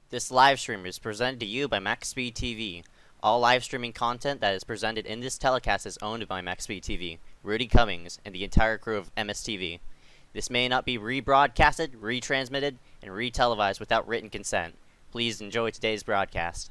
This live stream is presented to you by MaxspeedTV. All live streaming content that is presented in this telecast is owned by MaxspeedTV, Rudy Cummings, and the entire crew of MSTV. This may not be rebroadcasted, retransmitted, and retelevised without written consent. Please enjoy today's broadcast.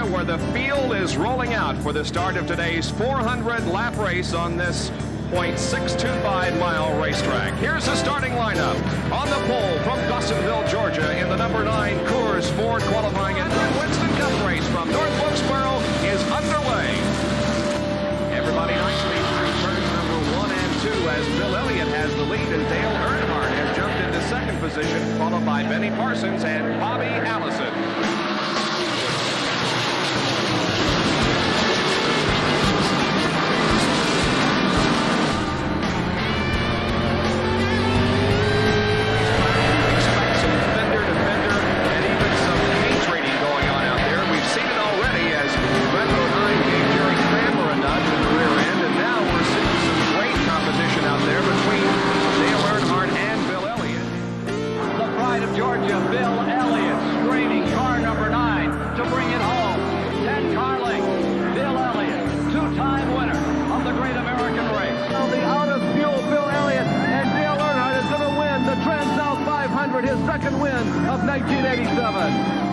Where the field is rolling out for the start of today's 400-lap race on this .625-mile racetrack. Here's the starting lineup. On the pole from Dawsonville, Georgia, in the number 9 Coors Ford qualifying and Winston Cup race from North Wilkesboro is underway. Everybody nicely through turns number 1 and 2 as Bill Elliott has the lead and Dale Earnhardt has jumped into second position, followed by Benny Parsons and Bobby Allison. His second win of 1987.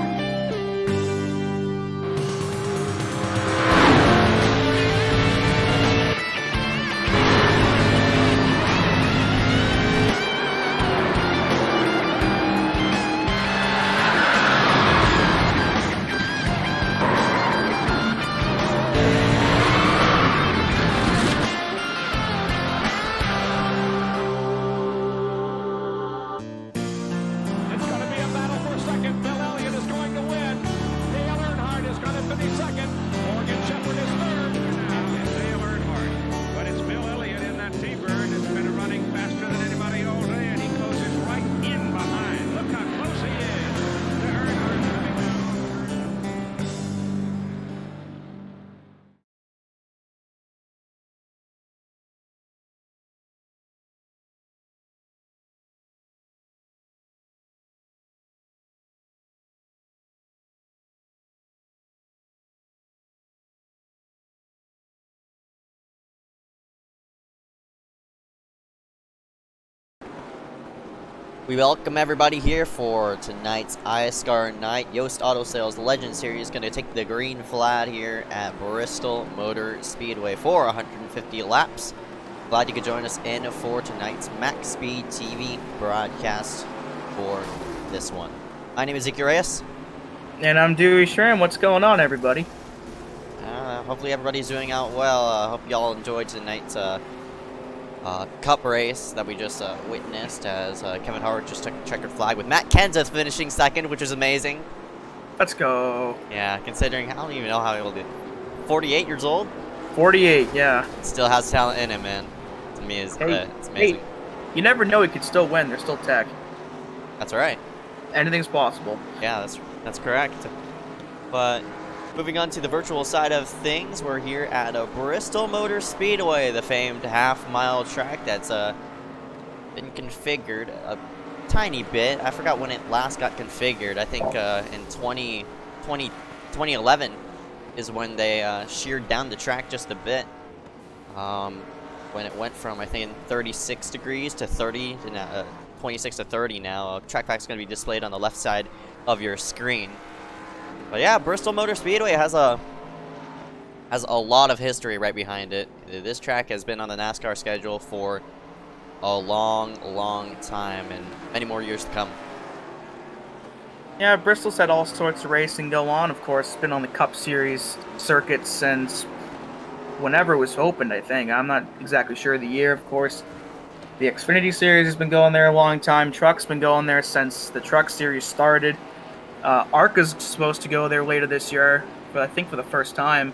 We welcome everybody here for tonight's iSCAR night. Yost Auto Sales Legend Series is going to take the green flag here at Bristol Motor Speedway for 150 laps. Glad you could join us in for tonight's MaxspeedTV broadcast for this one. My name is Zeke Reyes. And I'm Dewey Schramm. What's going on, everybody? Hopefully everybody's doing out well. Hope y'all enjoyed tonight's Cup race that we just witnessed as Kevin Howard just took a checkered flag with Matt Kenseth finishing second, which is amazing. Let's go. Yeah, considering I don't even know how old he is. 48 years old? 48, yeah. Still has talent in him, man. To me, it's amazing. Hey, you never know, he could still win. There's still tech. That's right. Anything's possible. Yeah, that's correct. But moving on to the virtual side of things, we're here at Bristol Motor Speedway, the famed half-mile track that's been configured a tiny bit. I forgot when it last got configured. I think in 2011 is when they sheared down the track just a bit. When it went from, I think, 36 degrees to 30, to 26 to 30 now. Track pack's going to be displayed on the left side of your screen. But yeah, Bristol Motor Speedway has a lot of history right behind it. This track has been on the NASCAR schedule for a long time, and many more years to come. Yeah, Bristol's had all sorts of racing go on. Of course, it's been on the Cup Series circuit since whenever it was opened, I think. I'm not exactly sure of the year, of course. The Xfinity Series has been going there a long time. Truck's been going there since the Truck Series started. ARCA's supposed to go there later this year I think for the first time.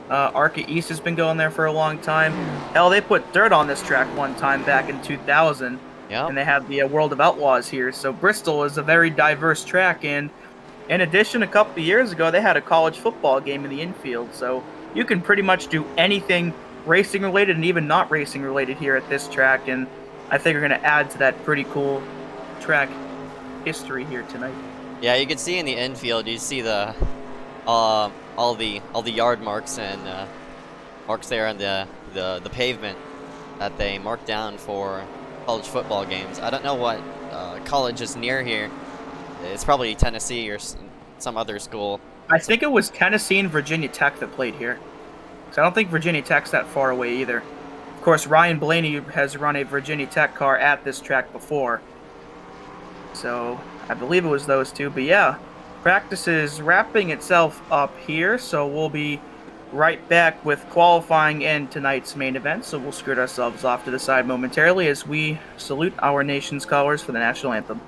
Arca East has been going there for a long time. Hell, they put dirt on this track one time back in 2000, Yep. and they had the World of Outlaws here. So Bristol is a very diverse track, and in addition, a couple of years ago, they had a college football game in the infield. So you can pretty much do anything racing related and even not racing related here at this track, and I think we're going to add to that pretty cool track history here tonight. Yeah, you can see in the infield, you see the all the yard marks and marks there on the pavement that they marked down for college football games. I don't know what college is near here. It's probably Tennessee or some other school. I think it was Tennessee and Virginia Tech that played here. So I don't think Virginia Tech's that far away either. Of course, Ryan Blaney has run a Virginia Tech car at this track before. So I believe it was those two. But yeah, practice is wrapping itself up here. So we'll be right back with qualifying and tonight's main event. So we'll skirt ourselves off to the side momentarily as we salute our nation's colors for the national anthem.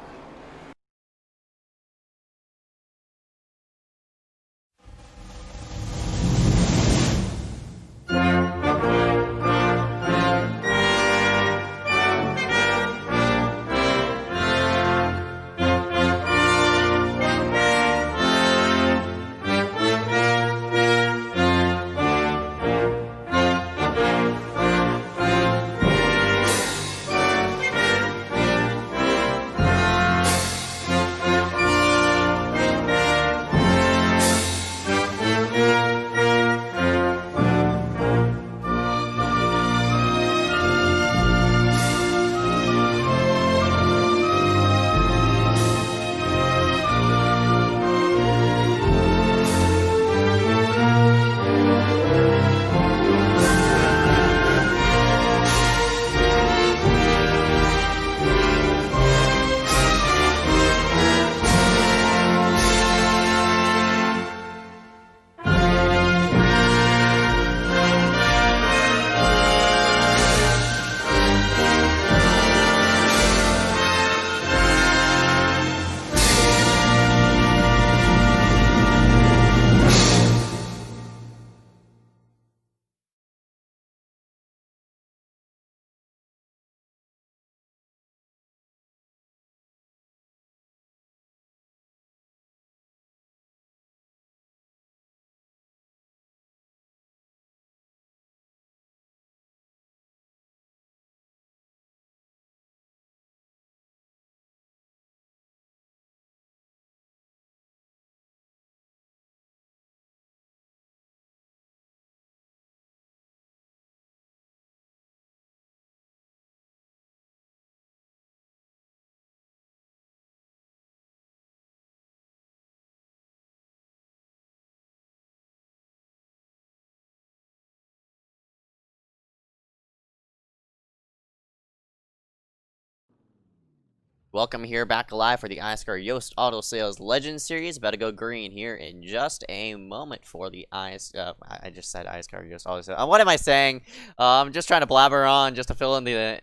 Welcome here back live for the iSCAR Yost Auto Sales Legends Series. About to go green here in just a moment for the I just said iSCAR Yost Auto Sales. What am I saying? I'm just trying to blabber on just to fill in the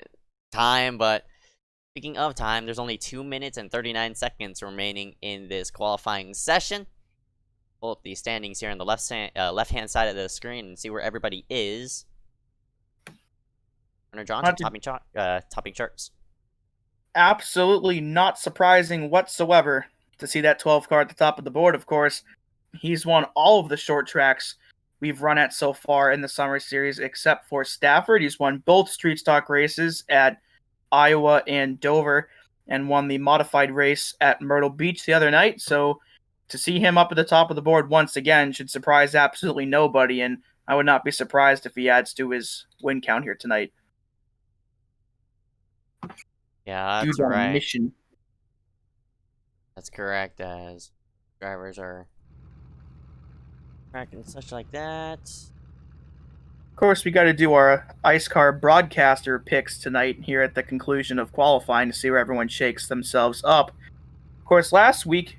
time. But speaking of time, there's only 2 minutes and 39 seconds remaining in this qualifying session. Pull up the standings here on the left-hand side of the screen and see where everybody is. Hunter Johnson topping charts. Absolutely not surprising whatsoever to see that 12 car at the top of the board. Of course, he's won all of the short tracks we've run at so far in the summer series, except for Stafford. He's won both street stock races at Iowa and Dover, and won the modified race at Myrtle Beach the other night. So to see him up at the top of the board once again should surprise absolutely nobody, and I would not be surprised if he adds to his win count here tonight. Yeah, that's Dude on a right. mission. That's correct, as drivers are tracking such like that. Of course, we got to do our iSCAR broadcaster picks tonight here at the conclusion of qualifying to see where everyone shakes themselves up. Of course, last week,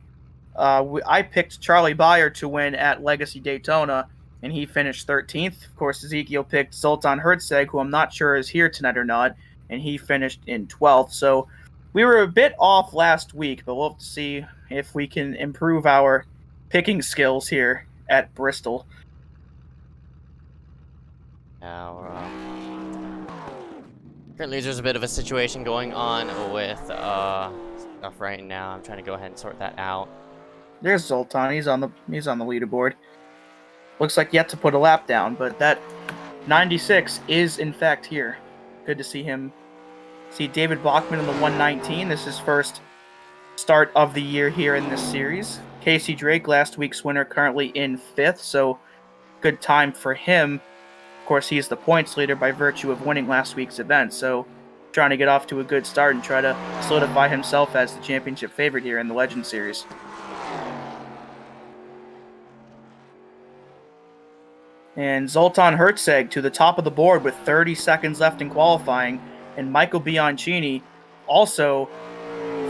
I picked Charlie Byer to win at Legacy Daytona, and he finished 13th. Of course, Ezekiel picked Zoltan Hertzeg, who I'm not sure is here tonight or not, and he finished in 12th. So we were a bit off last week, but we'll have to see if we can improve our picking skills here at Bristol. Now, currently there's a bit of a situation going on with stuff right now. I'm trying to go ahead and sort that out. There's Zoltan. He's on the leaderboard. Looks like yet to put a lap down, but that 96 is in fact here. Good to see him. See David Bachman in the 119. This is his first start of the year here in this series. Casey Drake, last week's winner, currently in 5th, so good time for him. Of course, he's the points leader by virtue of winning last week's event, so trying to get off to a good start and try to solidify himself as the championship favorite here in the Legend Series. And Zoltan Herzeg to the top of the board with 30 seconds left in qualifying, and Michael Bianchini also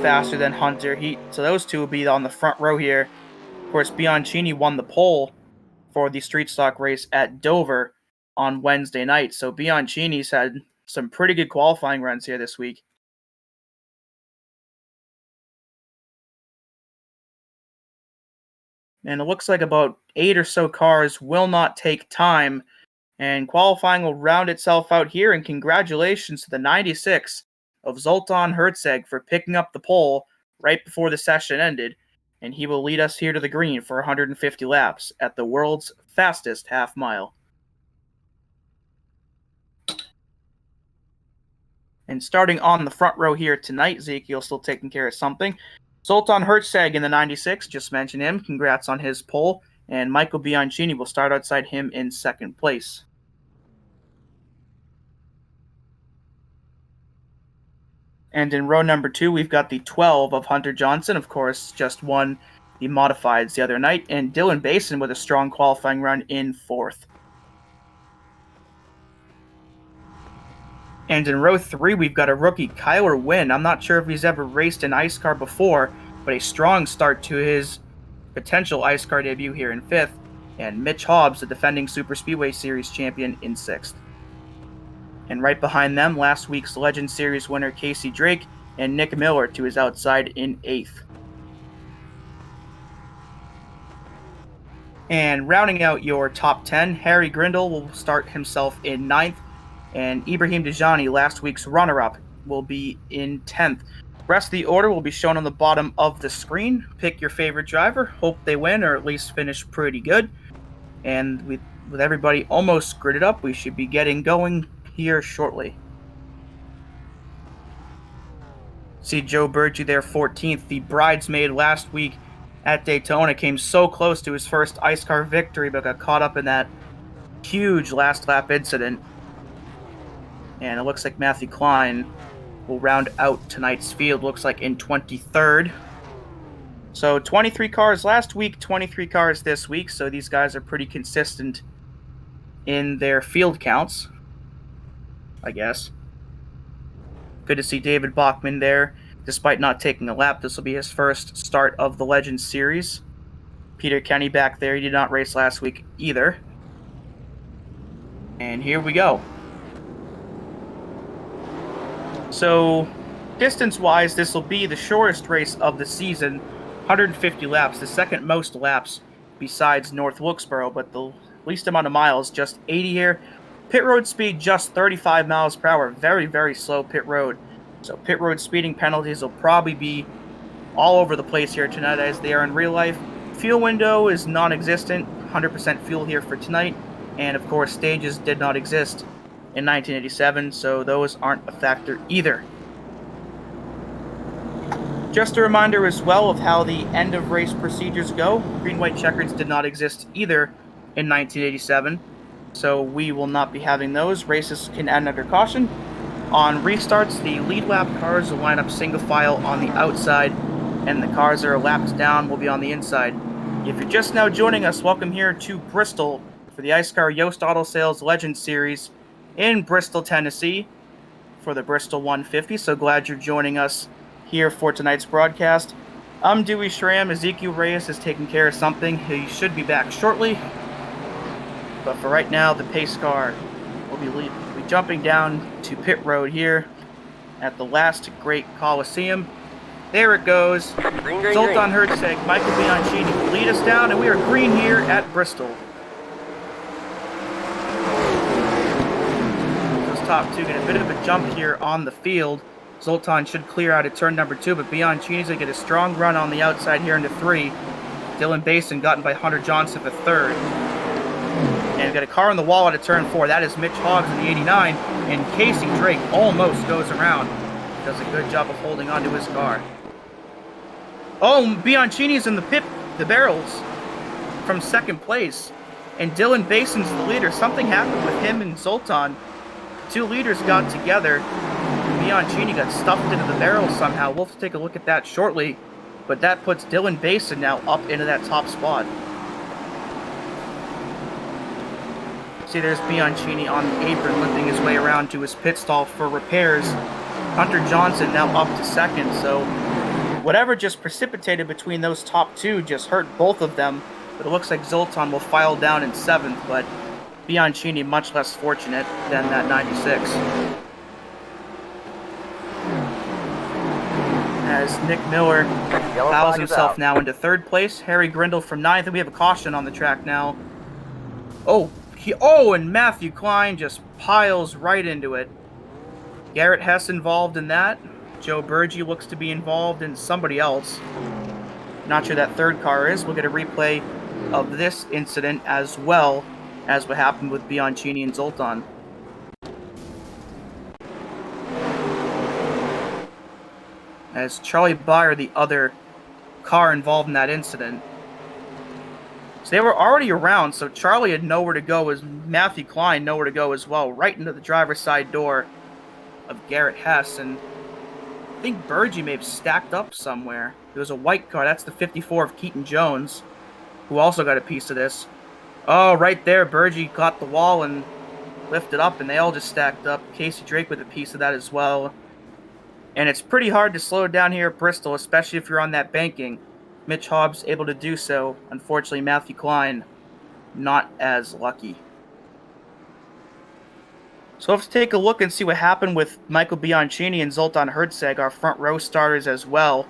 faster than Hunter. So those two will be on the front row here. Of course, Bianchini won the pole for the street stock race at Dover on Wednesday night, so Bianchini's had some pretty good qualifying runs here this week. And it looks like about 8 or so cars will not take time, and qualifying will round itself out here, and congratulations to the 96 of Zoltan Herzeg for picking up the pole right before the session ended, and he will lead us here to the green for 150 laps at the world's fastest half mile. And starting on the front row here tonight, Ezekiel still taking care of something. Zoltan Herzeg in the 96, just mentioned him. Congrats on his pole. And Michael Bianchini will start outside him in 2nd place. And in row number 2, we've got the 12 of Hunter Johnson, of course, just won the modifieds the other night. And Dylan Basin with a strong qualifying run in 4th. And in row 3, we've got a rookie, Kyler Wynn. I'm not sure if he's ever raced an iSCAR before, but a strong start to his potential iSCAR debut here in 5th. And Mitch Hobbs, the defending Super Speedway Series champion, in 6th. And right behind them, last week's Legend Series winner, Casey Drake, and Nick Miller to his outside in 8th. And rounding out your top 10, Harry Grindle will start himself in 9th. And Ibrahim Dejani, last week's runner-up, will be in 10th. Rest of the order will be shown on the bottom of the screen. Pick your favorite driver, hope they win or at least finish pretty good. And with everybody almost gridded up, we should be getting going here shortly. See Joe Burgee there, 14th. The bridesmaid last week at Daytona came so close to his first iSCAR victory, but got caught up in that huge last lap incident. And it looks like Matthew Klein will round out tonight's field, looks like in 23rd. So 23 cars last week, 23 cars this week, so these guys are pretty consistent in their field counts, I guess. Good to see David Bachman there, despite not taking a lap. This will be his first start of the Legends Series. Peter Kenny back there, he did not race last week either. And here we go. So, distance-wise, this will be the shortest race of the season, 150 laps, the second most laps besides North Wilkesboro, but the least amount of miles, just 80 here. Pit road speed, just 35 miles per hour, very, very slow pit road. So pit road speeding penalties will probably be all over the place here tonight as they are in real life. Fuel window is non-existent, 100% fuel here for tonight, and of course stages did not exist in 1987, so those aren't a factor either. Just a reminder as well of how the end of race procedures go. Green-white checkers did not exist either in 1987, so we will not be having those. Races can end under caution. On restarts, the lead lap cars will line up single file on the outside, and the cars that are lapped down will be on the inside. If you're just now joining us, welcome here to Bristol for the iSCAR Yost Auto Sales Legend Series in Bristol, Tennessee for the Bristol 150. So glad you're joining us here for tonight's broadcast. I'm Dewey Schramm. Ezekiel Reyes is taking care of something. He should be back shortly. But for right now, the pace car will be jumping down to pit road here at the last Great Coliseum. There it goes. Green, green, Zoltan green. Hertzeg, Michael Bianchini will lead us down, and we are green here at Bristol. Those top two get a bit of a jump here on the field. Zoltan should clear out at turn number 2, but Bianchini's going to get a strong run on the outside here into 3. Dylan Basin gotten by Hunter Johnson for 3rd. And we've got a car on the wall at turn 4. That is Mitch Hoggs in the 89, and Casey Drake almost goes around. Does a good job of holding onto his car. Oh, Bianchini's in the barrels from 2nd place. And Dylan Basin's the leader. Something happened with him and Zoltan. 2 leaders got together. Bianchini got stuffed into the barrels somehow. We'll have to take a look at that shortly. But that puts Dylan Basin now up into that top spot. See, there's Bianchini on the apron, limping his way around to his pit stall for repairs. Hunter Johnson now up to 2nd, so whatever just precipitated between those top 2 just hurt both of them. But it looks like Zoltan will file down in 7th, but Bianchini much less fortunate than that 96. As Nick Miller fouls himself now into 3rd place. Harry Grindle from 9th, and we have a caution on the track now. And Matthew Klein just piles right into it. Garrett Hess involved in that. Joe Burgee looks to be involved in somebody else. Not sure that 3rd car is. We'll get a replay of this incident as well as what happened with Bianchini and Zoltan. As Charlie Byer, the other car involved in that incident. So they were already around, so Charlie had nowhere to go, as Matthew Klein nowhere to go as well, right into the driver's side door of Garrett Hess, and I think Burgee may have stacked up somewhere. There was a white car, that's the 54 of Keaton Jones, who also got a piece of this. Oh, right there, Burgee caught the wall and lifted up, and they all just stacked up. Casey Drake with a piece of that as well. And it's pretty hard to slow down here at Bristol, especially if you're on that banking. Mitch Hobbs able to do so. Unfortunately, Matthew Klein not as lucky. So let's take a look and see what happened with Michael Bianchini and Zoltan Hertzeg, our front row starters as well.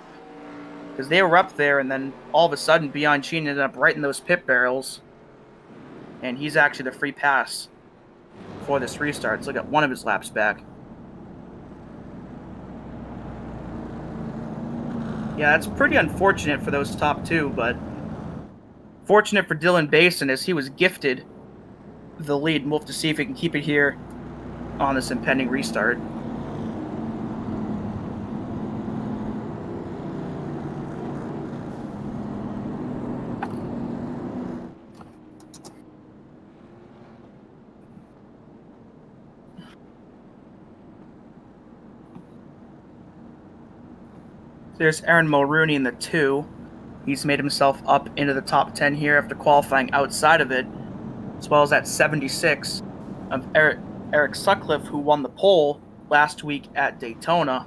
Because they were up there, and then all of a sudden Bianchini ended up right in those pit barrels. And he's actually the free pass for this restart. So got one of his laps back. Yeah, it's pretty unfortunate for those top 2, but fortunate for Dylan Basin as he was gifted the lead. And we'll have to see if he can keep it here on this impending restart. There's Aaron Mulrooney in the 2. He's made himself up into the top 10 here after qualifying outside of it, as well as that 76 of Eric Sutcliffe, who won the pole last week at Daytona.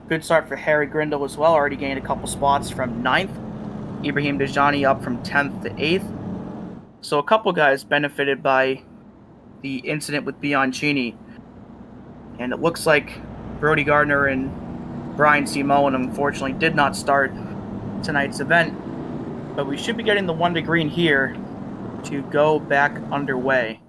Good start for Harry Grindle as well, already gained a couple spots from 9th. Ibrahim Dajani up from 10th to 8th. So a couple guys benefited by the incident with Bianchini. And it looks like Brody Gardner and Brian C. Mullen unfortunately did not start tonight's event, but we should be getting the 1 to green here to go back underway.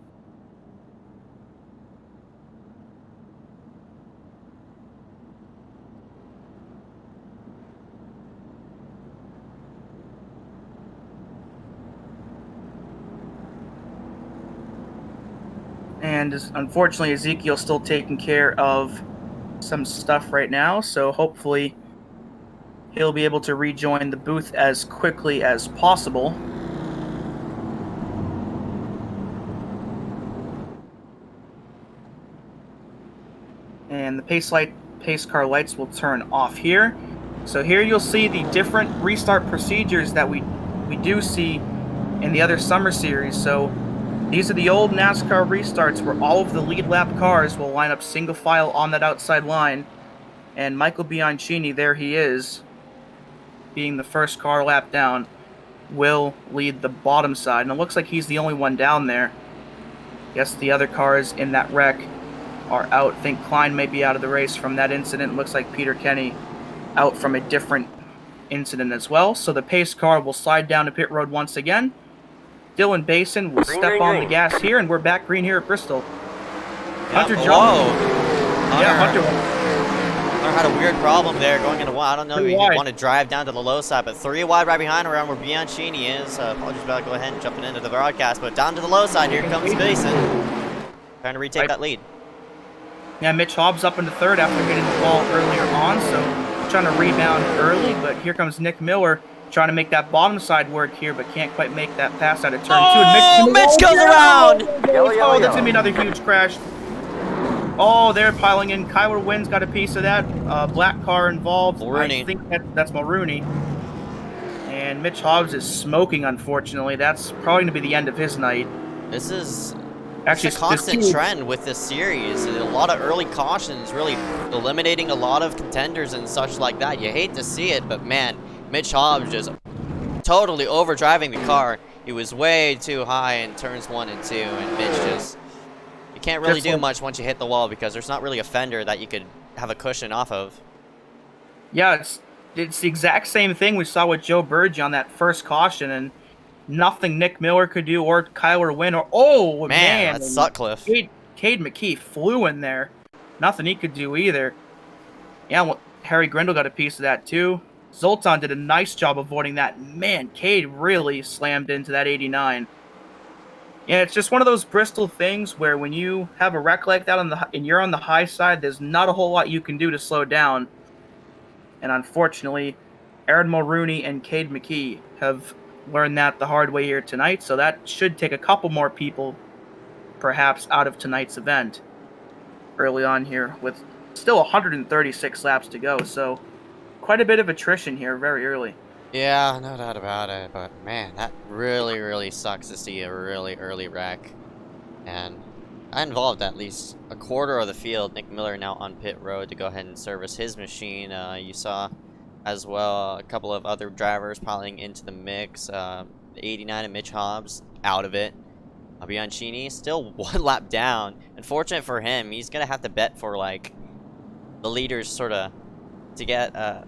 And unfortunately, Ezekiel's still taking care of some stuff right now, so hopefully he'll be able to rejoin the booth as quickly as possible. And the pace car lights will turn off here. So here you'll see the different restart procedures that we do see in the other summer series. So these are the old NASCAR restarts where all of the lead lap cars will line up single file on that outside line. And Michael Bianchini, there he is, being the first car lap down, will lead the bottom side. And it looks like he's the only one down there. Guess the other cars in that wreck are out. I think Klein may be out of the race from that incident. Looks like Peter Kenny out from a different incident as well. So the pace car will slide down to pit road once again. Dylan Basin will step on the gas here, and we're back green here at Bristol. Hunter Whoa. Hunter had a weird problem there going into one. I don't know if you wide. want to drive down to the low side, but 3 wide right behind around where Bianchini is. Apologies about go ahead and jumping into the broadcast, but down to the low side, here comes Basin. Trying to retake that lead. Yeah, Mitch Hobbs up into third after hitting the wall earlier on, so trying to rebound early, but here comes Nick Miller trying to make that bottom side work here, but can't quite make that pass out of turn 2. And Mitch goes around! Oh, that's going to be another huge crash. Oh, they're piling in. Kyler Wynn's got a piece of that. Black car involved. Mulrooney. I think that's Mulrooney. And Mitch Hobbs is smoking, unfortunately. That's probably going to be the end of his night. This is Actually, a constant trend with this series. A lot of early cautions, really eliminating a lot of contenders and such like that. You hate to see it, but man, Mitch Hobbs just totally overdriving the car. He was way too high in turns 1 and 2, and Mitch just... You can't really do much once you hit the wall because there's not really a fender that you could have a cushion off of. Yeah, it's the exact same thing we saw with Joe Burgee on that first caution, and nothing Nick Miller could do or Kyler Wynn or man, that's Sutcliffe. Cade McKee flew in there. Nothing he could do either. Yeah, well, Harry Grindle got a piece of that too. Zoltan did a nice job avoiding that. Man, Cade really slammed into that 89. Yeah, it's just one of those Bristol things where when you have a wreck like that and you're on the high side, there's not a whole lot you can do to slow down. And unfortunately, Aaron Mulrooney and Cade McKee have learned that the hard way here tonight, so that should take a couple more people perhaps out of tonight's event early on here with still 136 laps to go, so quite a bit of attrition here very early. Yeah, no doubt about it, but man, that really sucks to see a really early wreck. And I involved at least a quarter of the field. Nick Miller now on pit road to go ahead and service his machine. You saw as well a couple of other drivers piling into the mix. The 89 and Mitch Hobbs out of it. Bianchini still 1 lap down. Unfortunate for him, he's gonna have to bet for like the leaders sort of to get a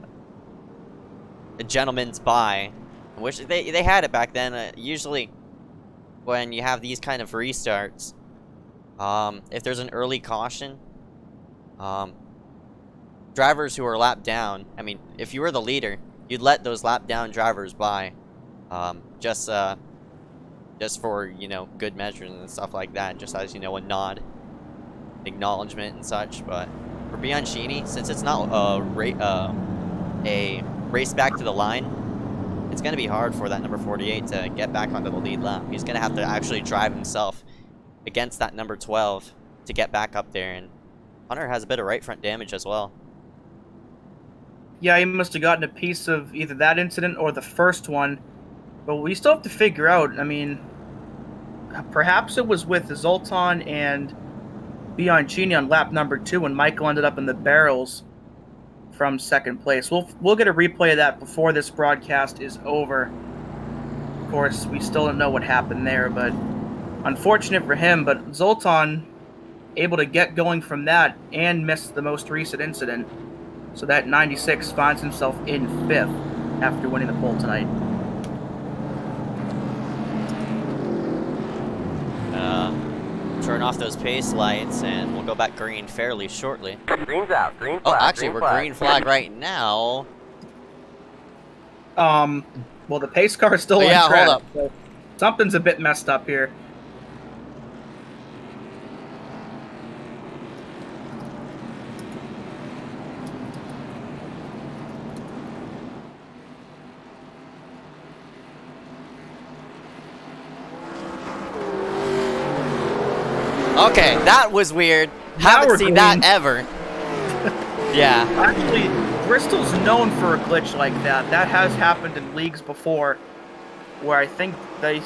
gentleman's buy, which they had it back then. Usually when you have these kind of restarts, if there's an early caution, drivers who are lap down, I mean, if you were the leader, you'd let those lap down drivers by, just for, you know, good measures and stuff like that, just as, you know, a nod, acknowledgement and such. But for Bianchini, since it's not a race back to the line, it's going to be hard for that number 48 to get back onto the lead lap. He's going to have to actually drive himself against that number 12 to get back up there, and Hunter has a bit of right front damage as well. Yeah, he must have gotten a piece of either that incident or the first one, but we still have to figure out, I mean, perhaps it was with Zoltan and Bianchini on lap number 2 when Michael ended up in the barrels from second place. We'll get a replay of that before this broadcast is over. Of course, we still don't know what happened there, but unfortunate for him. But Zoltan able to get going from that and miss the most recent incident. So that 96 finds himself in 5th after winning the pole tonight. Turn off those pace lights, and we'll go back green fairly shortly. Green's out. Green flag. Oh, actually, green we're flag. green flag right now. Well, the pace car is still on yeah, track. hold up. So something's a bit messed up here. Okay, that was weird. Now we're Haven't seen green. that ever. Yeah. Actually, Bristol's known for a glitch like that. That has happened in leagues before, where I think it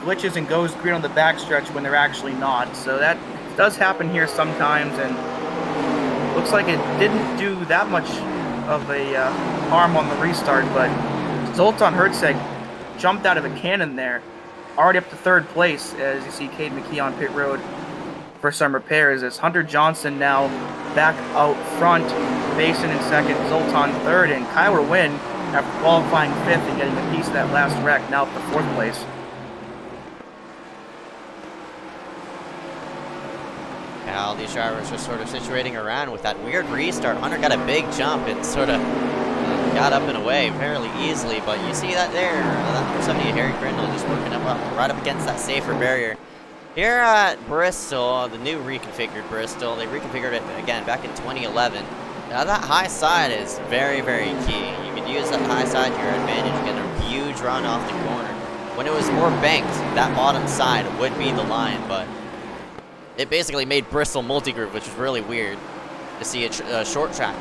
glitches and goes green on the backstretch when they're actually not. So that does happen here sometimes, and looks like it didn't do that much of a harm on the restart. But Zoltan Herzeg jumped out of a cannon there, already up to 3rd place, as you see Cade McKee on pit road for some repairs, as Hunter Johnson now back out front Basin in second, Zoltan third, and Kyler Wynn, after qualifying fifth and getting a piece of that last wreck, now up to fourth place. Yeah, all these drivers are sort of situating around with that weird restart. Hunter got a big jump and sort of got up and away fairly easily, but you see that there. That number 78 Harry Grindle just working up right up against that safer barrier. Here at Bristol, the new reconfigured Bristol, they reconfigured it again back in 2011. Now that high side is very, very key. You can use that high side to your advantage, get a huge run off the corner. When it was more banked, that bottom side would be the line, but it basically made Bristol multi-groove, which is really weird to see a short track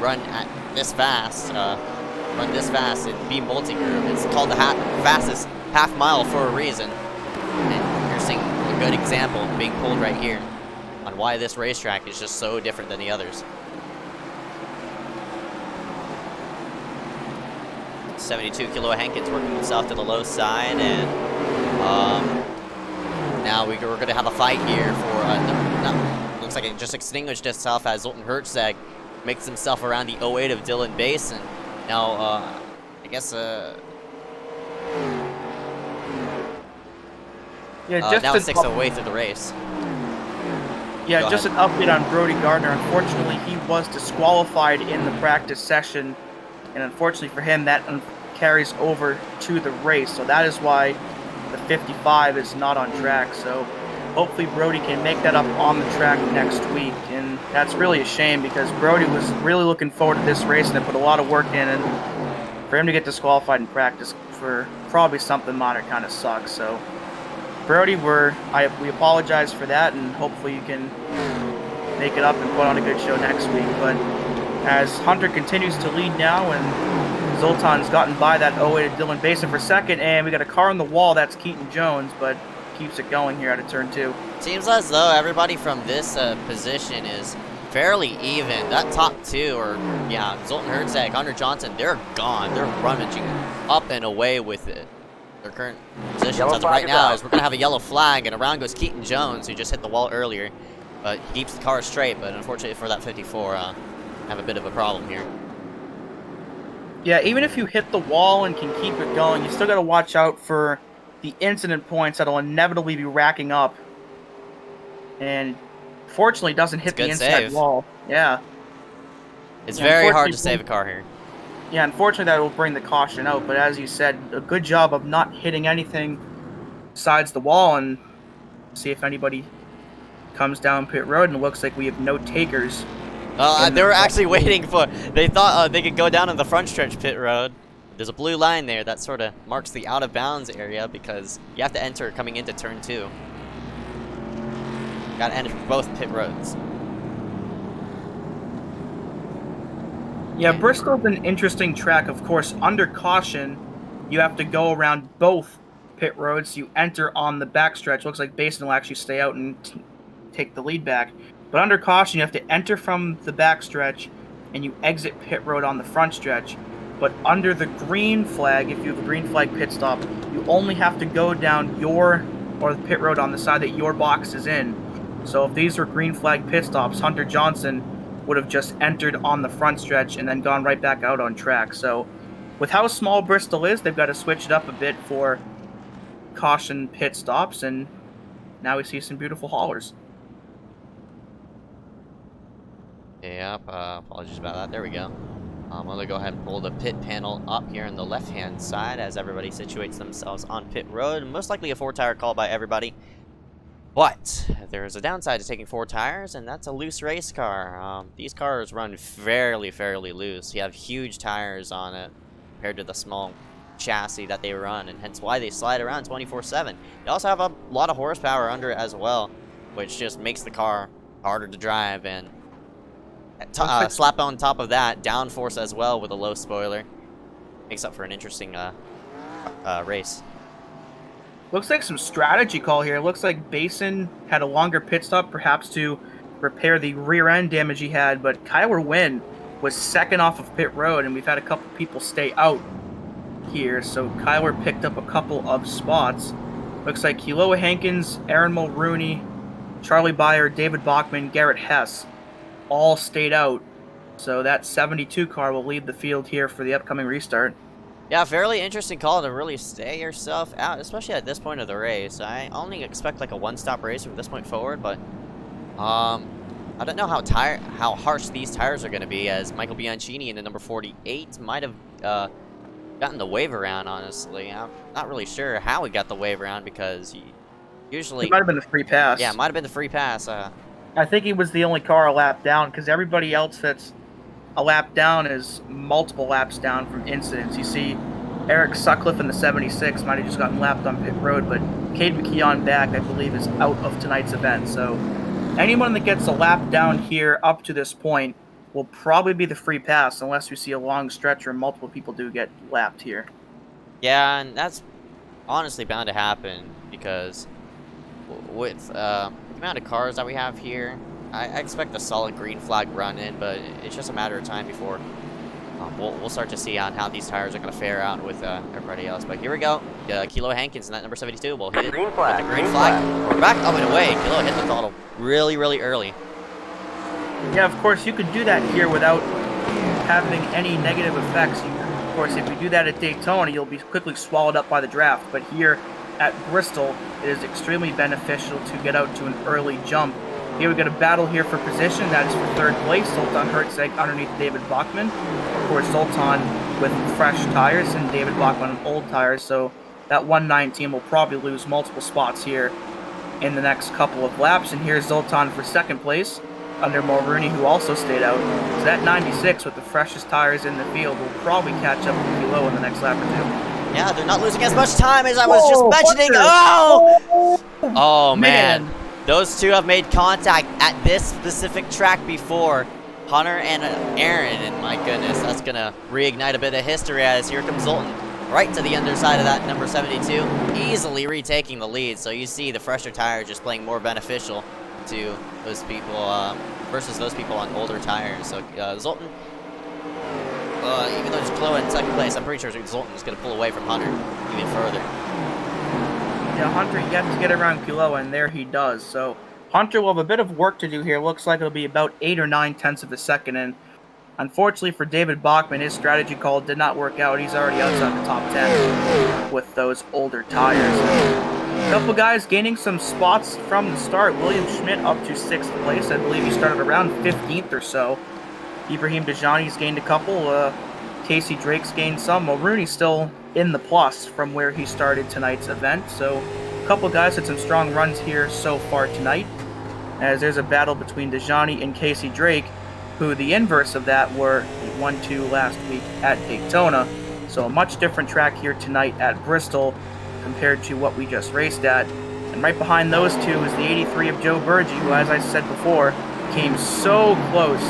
run at this fast, and be multi-groove. It's called the fastest half mile for a reason. And you're seeing a good example being pulled right here on why this racetrack is just so different than the others. 72 Kilo Hankins working himself to the low side, and now we're going to have a fight here for, looks like it just extinguished itself as Zoltan Herzeg makes himself around the 08 of Dylan Basin. Now, I guess, Yeah, just now 6 away through the race. Yeah, just an update on Brody Gardner. Unfortunately, he was disqualified in the practice session, and unfortunately for him, that carries over to the race. So that is why the 55 is not on track. So hopefully Brody can make that up on the track next week, and that's really a shame because Brody was really looking forward to this race and they put a lot of work in, and for him to get disqualified in practice for probably something minor kind of sucks. So Brody, we apologize for that, and hopefully you can make it up and put on a good show next week. But as Hunter continues to lead now, and Zoltan's gotten by that 08 of Dylan Basin for second, and we got a car on the wall, that's Keaton Jones, but keeps it going here out of turn 2. Seems as though everybody from this position is fairly even. That top two, or yeah, Zoltan Herzeg, Hunter Johnson, they're gone. They're rummaging up and away with it. Their current positions as of right now is we're going to have a yellow flag, and around goes Keaton Jones, who just hit the wall earlier. But he keeps the car straight, but unfortunately for that 54, have a bit of a problem here. Yeah, even if you hit the wall and can keep it going, you still got to watch out for the incident points that'll inevitably be racking up. And fortunately, doesn't hit the inside wall. Yeah. It's very hard to save a car here. Yeah, unfortunately that will bring the caution out, but as you said, a good job of not hitting anything besides the wall, and see if anybody comes down pit road, and it looks like we have no takers. They were actually waiting for, they thought they could go down on the front stretch pit road. There's a blue line there that sort of marks the out of bounds area because you have to enter coming into turn 2. Gotta enter both pit roads. Yeah, Bristol's an interesting track. Of course, under caution, you have to go around both pit roads. You enter on the backstretch. Looks like Basin will actually stay out and take the lead back. But under caution, you have to enter from the backstretch, and you exit pit road on the front stretch. But under the green flag, if you have a green flag pit stop, you only have to go down the pit road on the side that your box is in. So if these were green flag pit stops, Hunter Johnson would have just entered on the front stretch and then gone right back out on track. So with how small Bristol is, they've got to switch it up a bit for caution pit stops, and now we see some beautiful haulers. Yep, apologies about that. There we go. I'm going to go ahead and pull the pit panel up here on the left-hand side as everybody situates themselves on pit road. Most likely a 4-tire call by everybody. But there's a downside to taking 4 tires, and that's a loose race car. These cars run fairly loose. You have huge tires on it compared to the small chassis that they run, and hence why they slide around 24/7. They also have a lot of horsepower under it as well, which just makes the car harder to drive, and slap on top of that, downforce as well with a low spoiler. Makes up for an interesting race. Looks like some strategy call here. Looks like Basin had a longer pit stop, perhaps to repair the rear end damage he had, but Kyler Wynn was second off of pit road, and we've had a couple people stay out here, so Kyler picked up a couple of spots. Looks like Kealoha Hankins, Aaron Mulrooney, Charlie Byer, David Bachman, Garrett Hess all stayed out. So that 72 car will lead the field here for the upcoming restart. Yeah, fairly interesting call to really stay yourself out, especially at this point of the race. I only expect like a one-stop race from this point forward, but I don't know how harsh these tires are going to be, as Michael Bianchini in the number 48 might have gotten the wave around, honestly. I'm not really sure how he got the wave around, because he usually... It might have been the free pass. Yeah, it might have been the free pass. I think he was the only car a lap down, because everybody else that's a lap down is multiple laps down from incidents. You see Eric Sutcliffe in the 76 might have just gotten lapped on pit road, but Cade McKeon back, I believe, is out of tonight's event. So anyone that gets a lap down here up to this point will probably be the free pass, unless we see a long stretch where multiple people do get lapped here. Yeah, and that's honestly bound to happen, because with the amount of cars that we have here, I expect a solid green flag run in, but it's just a matter of time before we'll start to see on how these tires are going to fare out with everybody else. But here we go. Kilo Hankins in that number 72 will hit it with the green flag. We're back up and away. Kilo hit the throttle really, really early. Yeah, of course, you could do that here without having any negative effects. Of course, if you do that at Daytona, you'll be quickly swallowed up by the draft. But here at Bristol, it is extremely beneficial to get out to an early jump. Here we got a battle here for position. That is for third place. Zoltan Herzeg underneath David Bachman. Of course, Zoltan with fresh tires and David Bachman on old tires. So that 119 will probably lose multiple spots here in the next couple of laps. And here's Zoltan for second place under Mulrooney, who also stayed out. So that 96 with the freshest tires in the field will probably catch up with Kilo in the next lap or two. Yeah, they're not losing as much time as I was just mentioning. Oh, man. Those two have made contact at this specific track before. Hunter and Aaron, and my goodness, that's going to reignite a bit of history, as here comes Zoltan right to the underside of that number 72, easily retaking the lead. So you see the fresher tire just playing more beneficial to those people versus those people on older tires. So Zoltan, even though it's Kilo in second place, I'm pretty sure Zoltan is going to pull away from Hunter even further. Yeah, Hunter yet to get around Kilo, and there he does. So Hunter will have a bit of work to do here. Looks like it'll be about 8 or 9 tenths of a second, and unfortunately for David Bachman, his strategy call did not work out. He's already outside the top 10 with those older tires. A couple guys gaining some spots from the start. William Schmidt up to 6th place. I believe he started around 15th or so. Ibrahim Dejani's gained a couple. Casey Drake's gained some. Mulrooney's still in the plus from where he started tonight's event. So a couple guys had some strong runs here so far tonight, as there's a battle between Dejani and Casey Drake, who the inverse of that were 1-2 last week at Daytona. So a much different track here tonight at Bristol compared to what we just raced at. And right behind those two is the 83 of Joe Burgee, who, as I said before, came so close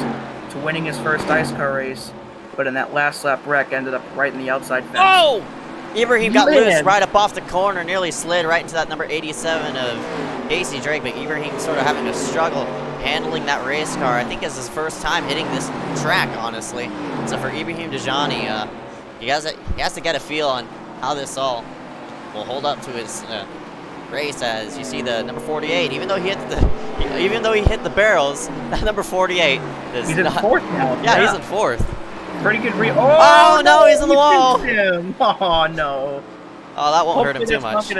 to winning his first iSCAR race, but in that last lap wreck ended up right in the outside fence. Oh! Ibrahim got loose right up off the corner, nearly slid right into that number 87 of Casey Drake, but Ibrahim sort of having to struggle handling that race car. I think it's his first time hitting this track, honestly. So for Ibrahim Dejani, he has to get a feel on how this all will hold up to his race, as you see the number 48. Even though he hit the barrels, that number 48 is he's in 4th now. Yeah, he's in 4th. Pretty good Oh no, he's on the wall. Oh no. Oh, that won't hurt him too much.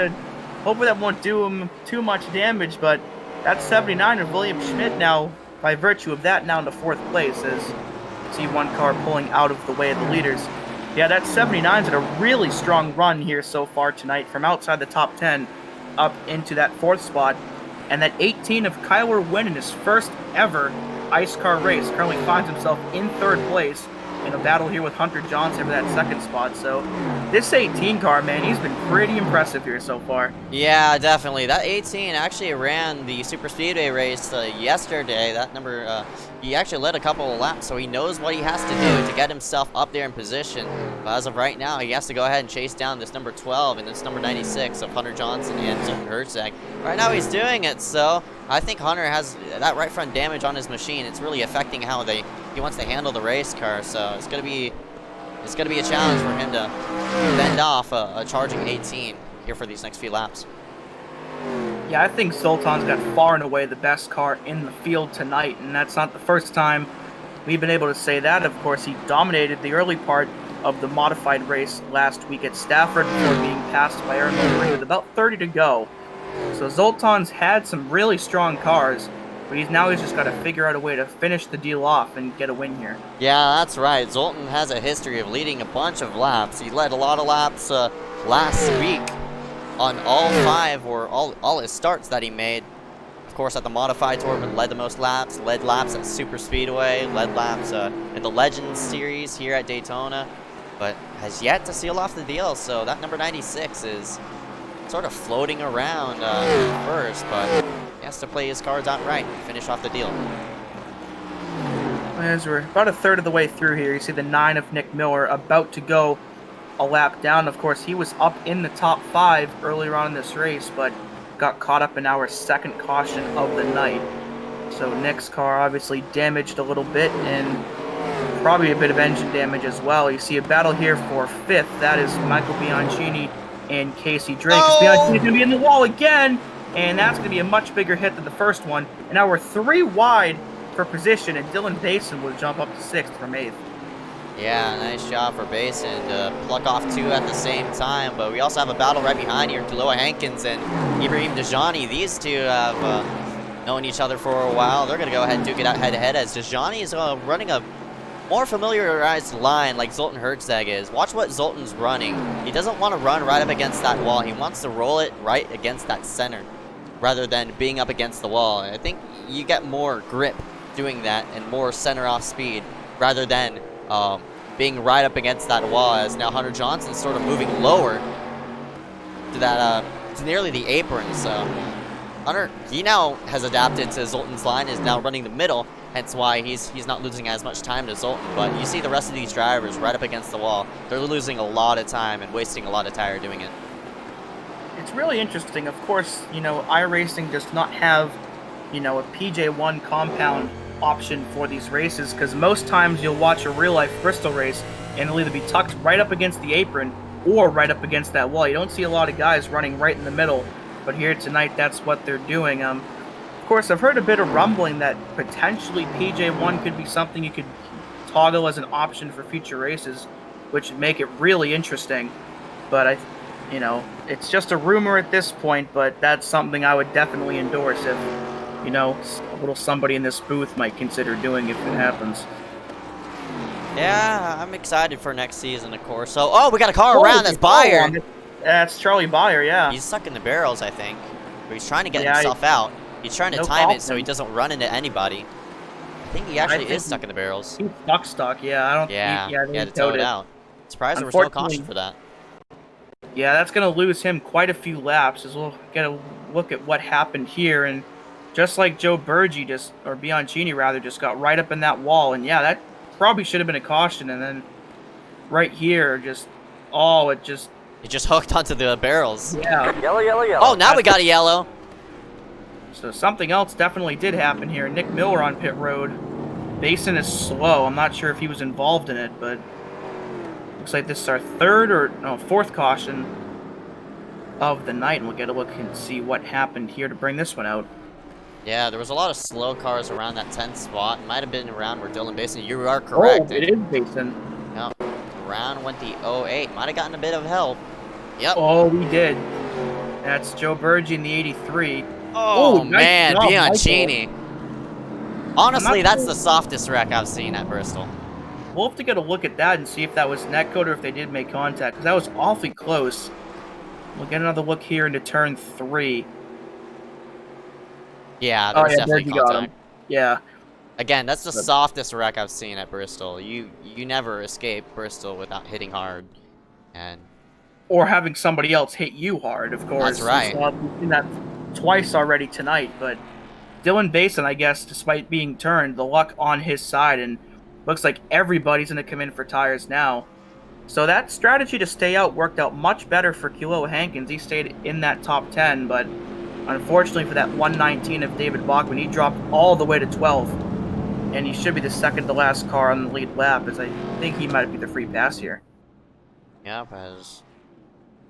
Hopefully that won't do him too much damage, but that's 79 of William Schmidt now, by virtue of that, now into 4th place, as you see one car pulling out of the way of the leaders. Yeah, that 79's had a really strong run here so far tonight, from outside the top 10 up into that 4th spot. And that 18 of Kyler Wynn in his first ever iSCAR race currently finds himself in 3rd place in a battle here with Hunter Johnson for that 2nd spot. So this 18 car, man, he's been pretty impressive here so far. Yeah, definitely. That 18 actually ran the Super Speedway race yesterday. That number, he actually led a couple of laps, so he knows what he has to do to get himself up there in position. But as of right now, he has to go ahead and chase down this number 12 and this number 96 of Hunter Johnson and Zoltan Herzeg. Right now he's doing it, so I think Hunter has that right front damage on his machine. It's really affecting how he wants to handle the race car, so it's gonna be a challenge for him to fend off a charging 18 here for these next few laps. Yeah, I think Zoltan's got far and away the best car in the field tonight, and that's not the first time we've been able to say that. Of course, he dominated the early part of the modified race last week at Stafford before being passed by Aaron Murray with about 30 to go. So Zoltan's had some really strong cars, but he's just got to figure out a way to finish the deal off and get a win here. Yeah, that's right. Zoltan has a history of leading a bunch of laps. He led a lot of laps last week on all 5 or all his starts that he made. Of course, at the Modified Tournament, led the most laps, led laps at Super Speedway, led laps in the Legends Series here at Daytona, but has yet to seal off the deal, so that number 96 is sort of floating around first, but he has to play his cards out right and finish off the deal. As we're about a third of the way through here, you see the 9 of Nick Miller about to go a lap down. Of course, he was up in the top 5 earlier on in this race, but got caught up in our second caution of the night. So Nick's car obviously damaged a little bit, and probably a bit of engine damage as well. You see a battle here for 5th. That is Michael Bianchini and Casey Drake. Bianchini's going to be in the wall again, and that's going to be a much bigger hit than the first one. And now we're 3 wide for position, and Dylan Basin will jump up to 6th from 8th. Yeah, nice job for Basin to pluck off 2 at the same time, but we also have a battle right behind here. Kaloa Hankins and Ibrahim Dajani. These two have known each other for a while. They're going to go ahead and duke it out head-to-head as Dajani is running a more familiarized line like Zoltan Herzeg is. Watch what Zoltan's running. He doesn't want to run right up against that wall. He wants to roll it right against that center rather than being up against the wall. I think you get more grip doing that and more center off speed rather than being right up against that wall, as now Hunter Johnson's sort of moving lower to that to nearly the apron. So Hunter, he now has adapted to Zoltan's line, is now running the middle, hence why he's not losing as much time to Zoltan. But you see the rest of these drivers right up against the wall. They're losing a lot of time and wasting a lot of tire doing it. It's really interesting. Of course, iRacing does not have, a PJ1 compound option for these races, because most times you'll watch a real-life Bristol race and it'll either be tucked right up against the apron or right up against that wall. You don't see a lot of guys running right in the middle, but here tonight that's what they're doing. Of course, I've heard a bit of rumbling that potentially PJ1 could be something you could toggle as an option for future races, which would make it really interesting. But it's just a rumor at this point, but that's something I would definitely endorse if a little somebody in this booth might consider doing if it happens. Yeah, I'm excited for next season, of course. So, we got a car around. That's Byer. That's Charlie Byer, yeah. He's stuck in the barrels, I think. But he's trying to get himself out. He's trying to time it so he doesn't run into anybody. I think he actually is stuck in the barrels. He's stuck, yeah. I don't. Yeah, he had to tow it out. Surprised there was no caution for that. Yeah, that's going to lose him quite a few laps, as we'll get a look at what happened here. And just like Joe Burgi, or Bianchini rather, just got right up in that wall. And yeah, that probably should have been a caution. And then right here, it just hooked onto the barrels. Yeah. Yellow. Oh, now we got a yellow. So something else definitely did happen here. Nick Miller on pit road. Basin is slow. I'm not sure if he was involved in it, but looks like this is our fourth caution of the night. And we'll get a look and see what happened here to bring this one out. Yeah, there was a lot of slow cars around that 10th spot. It might have been around where Dylan Basin. You are correct. Oh, it is Basin. No, around went the 08. Might have gotten a bit of help. Yep. Oh, we did. That's Joe Burgi in the 83. Oh, nice man, job, Bianchini. Honestly, that's the softest wreck I've seen at Bristol. We'll have to get a look at that and see if that was netcode or if they did make contact, because that was awfully close. We'll get another look here into turn 3. Yeah, there was definitely contact. Yeah. Again, that's the softest wreck I've seen at Bristol. You never escape Bristol without hitting hard, or having somebody else hit you hard, of course. That's right. We've seen that twice already tonight, but Dylan Basin, I guess, despite being turned, the luck on his side, and looks like everybody's going to come in for tires now. So that strategy to stay out worked out much better for Kilo Hankins. He stayed in that top 10, but unfortunately for that 119 of David Bachman, he dropped all the way to 12. And he should be the second to last car on the lead lap, as I think he might be the free pass here. Yep, as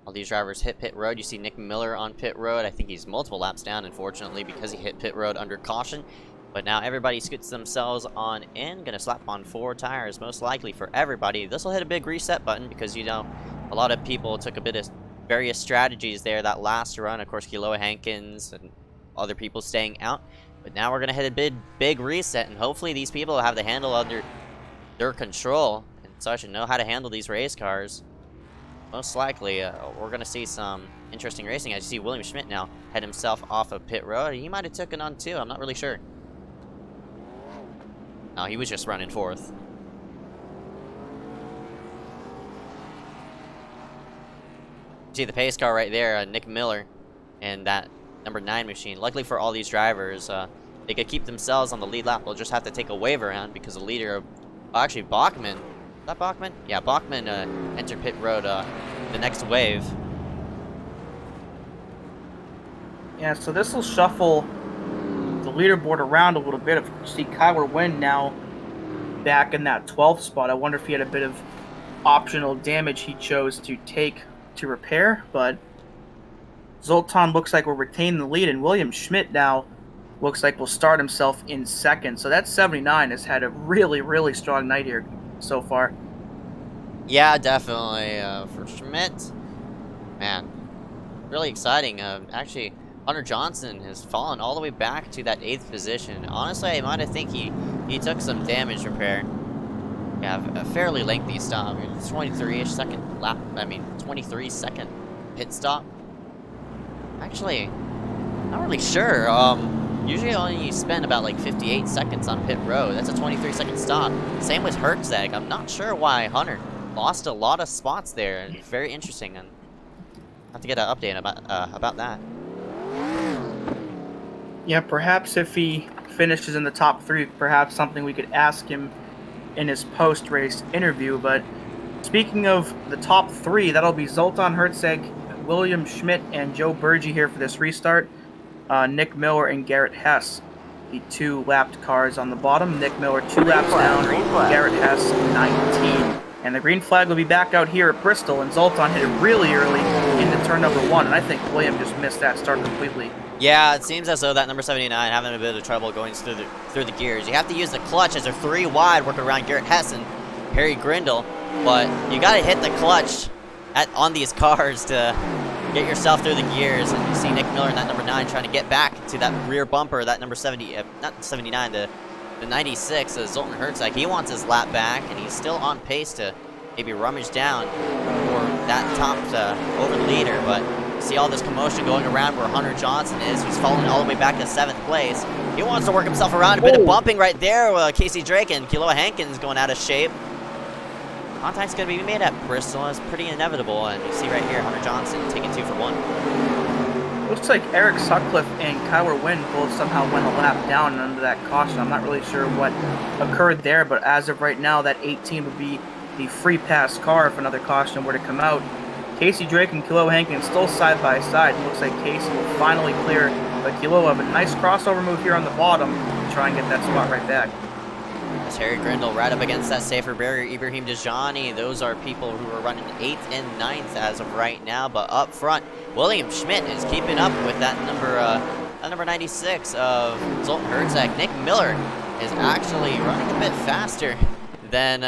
all these drivers hit pit road. You see Nick Miller on pit road. I think he's multiple laps down, unfortunately, because he hit pit road under caution. But now everybody scoots themselves on in. Gonna slap on 4 tires, most likely for everybody. This will hit a big reset button because, you know, a lot of people took a bit of various strategies there that last run. Of course, Kilo Hankins and other people staying out. But now we're gonna hit a big reset, and hopefully these people have the handle under their control and such and know how to handle these race cars. Most likely, we're gonna see some interesting racing. As you see, William Schmidt now head himself off of pit road. He might have taken on 2. I'm not really sure. No, he was just running 4th. See the pace car right there, Nick Miller, and that number 9 machine. Luckily for all these drivers, they could keep themselves on the lead lap. They'll just have to take a wave around because the leader, actually Bachman. Is that Bachman? Yeah, Bachman entered pit road the next wave. Yeah, so this will shuffle the leaderboard around a little bit. If you see Kyler Wynn now back in that 12th spot, I wonder if he had a bit of optional damage he chose to take to repair, but Zoltan looks like will retain the lead, and William Schmidt now looks like will start himself in 2nd. So that 79 has had a really strong night here so far. Yeah, definitely for Schmidt. Man, really exciting. Actually, Hunter Johnson has fallen all the way back to that 8th position. Honestly, I might have think he took some damage repair. Yeah, a fairly lengthy stop. 23-ish second lap. 23-second pit stop. Actually, not really sure. Usually only spend about like 58 seconds on pit road. That's a 23-second stop. Same with Herzeg. I'm not sure why Hunter lost a lot of spots there. It's very interesting, and I have to get an update about that. Yeah, perhaps if he finishes in the top 3, perhaps something we could ask him in his post-race interview. But speaking of the top 3, that'll be Zoltan Herzeg, William Schmidt, and Joe Burgee here for this restart. Nick Miller and Garrett Hess, the 2 lapped cars on the bottom. Nick Miller 2 laps down, Garrett Hess 19. And the green flag will be back out here at Bristol, and Zoltan hit it really early into turn number 1, and I think William just missed that start completely. Yeah, it seems as though that number 79 having a bit of trouble going through the gears. You have to use the clutch as they're 3 wide, working around Garrett Hess and Harry Grindle, but you got to hit the clutch on these cars to get yourself through the gears. And you see Nick Miller in that number 9 trying to get back to that rear bumper, that number 70, not 79, the 96, Zoltan Herzeg. He wants his lap back, and he's still on pace to maybe rummage down for that top over the leader. But you see all this commotion going around where Hunter Johnson is, who's falling all the way back to 7th place. He wants to work himself around. A bit of bumping right there. Casey Drake and Kilo Hankins going out of shape. Contact's going to be made at Bristol. It's pretty inevitable. And you see right here, Hunter Johnson taking 2 for 1. Looks like Eric Sutcliffe and Kyler Wynn both somehow went a lap down under that caution. I'm not really sure what occurred there, but as of right now, that 18 would be the free pass car if another caution were to come out. Casey Drake and Kilo Hankins still side by side. It looks like Casey will finally clear, but Kilo will have a nice crossover move here on the bottom to try and get that spot right back. As Harry Grindle right up against that safer barrier, Ibrahim Dejani, those are people who are running 8th and 9th as of right now, but up front, William Schmidt is keeping up with that number 96 of Zoltan Herzeg. Nick Miller is actually running a bit faster than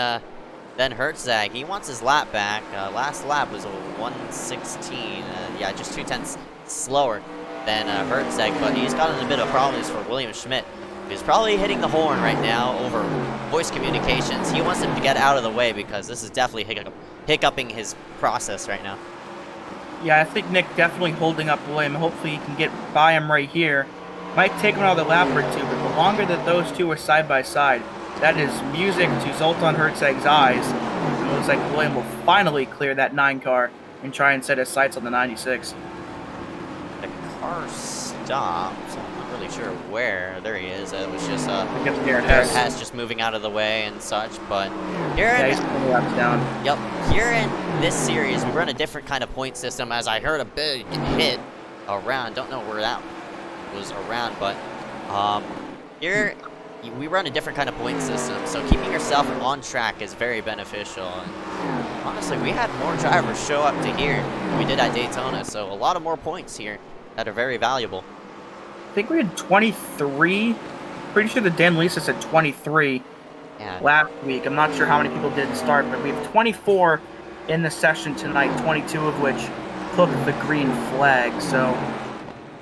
Herzeg. He wants his lap back. Last lap was a 1:16. Yeah, just 2/10 slower than Herzeg, but he's gotten a bit of problems for William Schmidt. He's probably hitting the horn right now over voice communications. He wants him to get out of the way because this is definitely hiccuping his process right now. Yeah, I think Nick definitely holding up William. Hopefully he can get by him right here. Might take him another lap or 2, but the longer that those 2 are side by side, that is music to Zoltan Herzeg's eyes. It looks like William will finally clear that 9 car and try and set his sights on the 96. The car stopped. I'm not really sure where. There he is. It was just Garrett Hess just moving out of the way and such. But here, yeah, he's 20 laps down. Yep. Here in this series, we run a different kind of point system. As I heard a big hit around. Don't know where that was around, but here we run a different kind of point system. So keeping yourself on track is very beneficial. And honestly, we had more drivers show up to here than we did at Daytona. So a lot of more points here that are very valuable. I think we had 23 pretty sure the Dan Lisa said 23 Yeah. last week. I'm not sure how many people didn't start, but we have 24 in the session tonight, 22 of which took the green flag. So,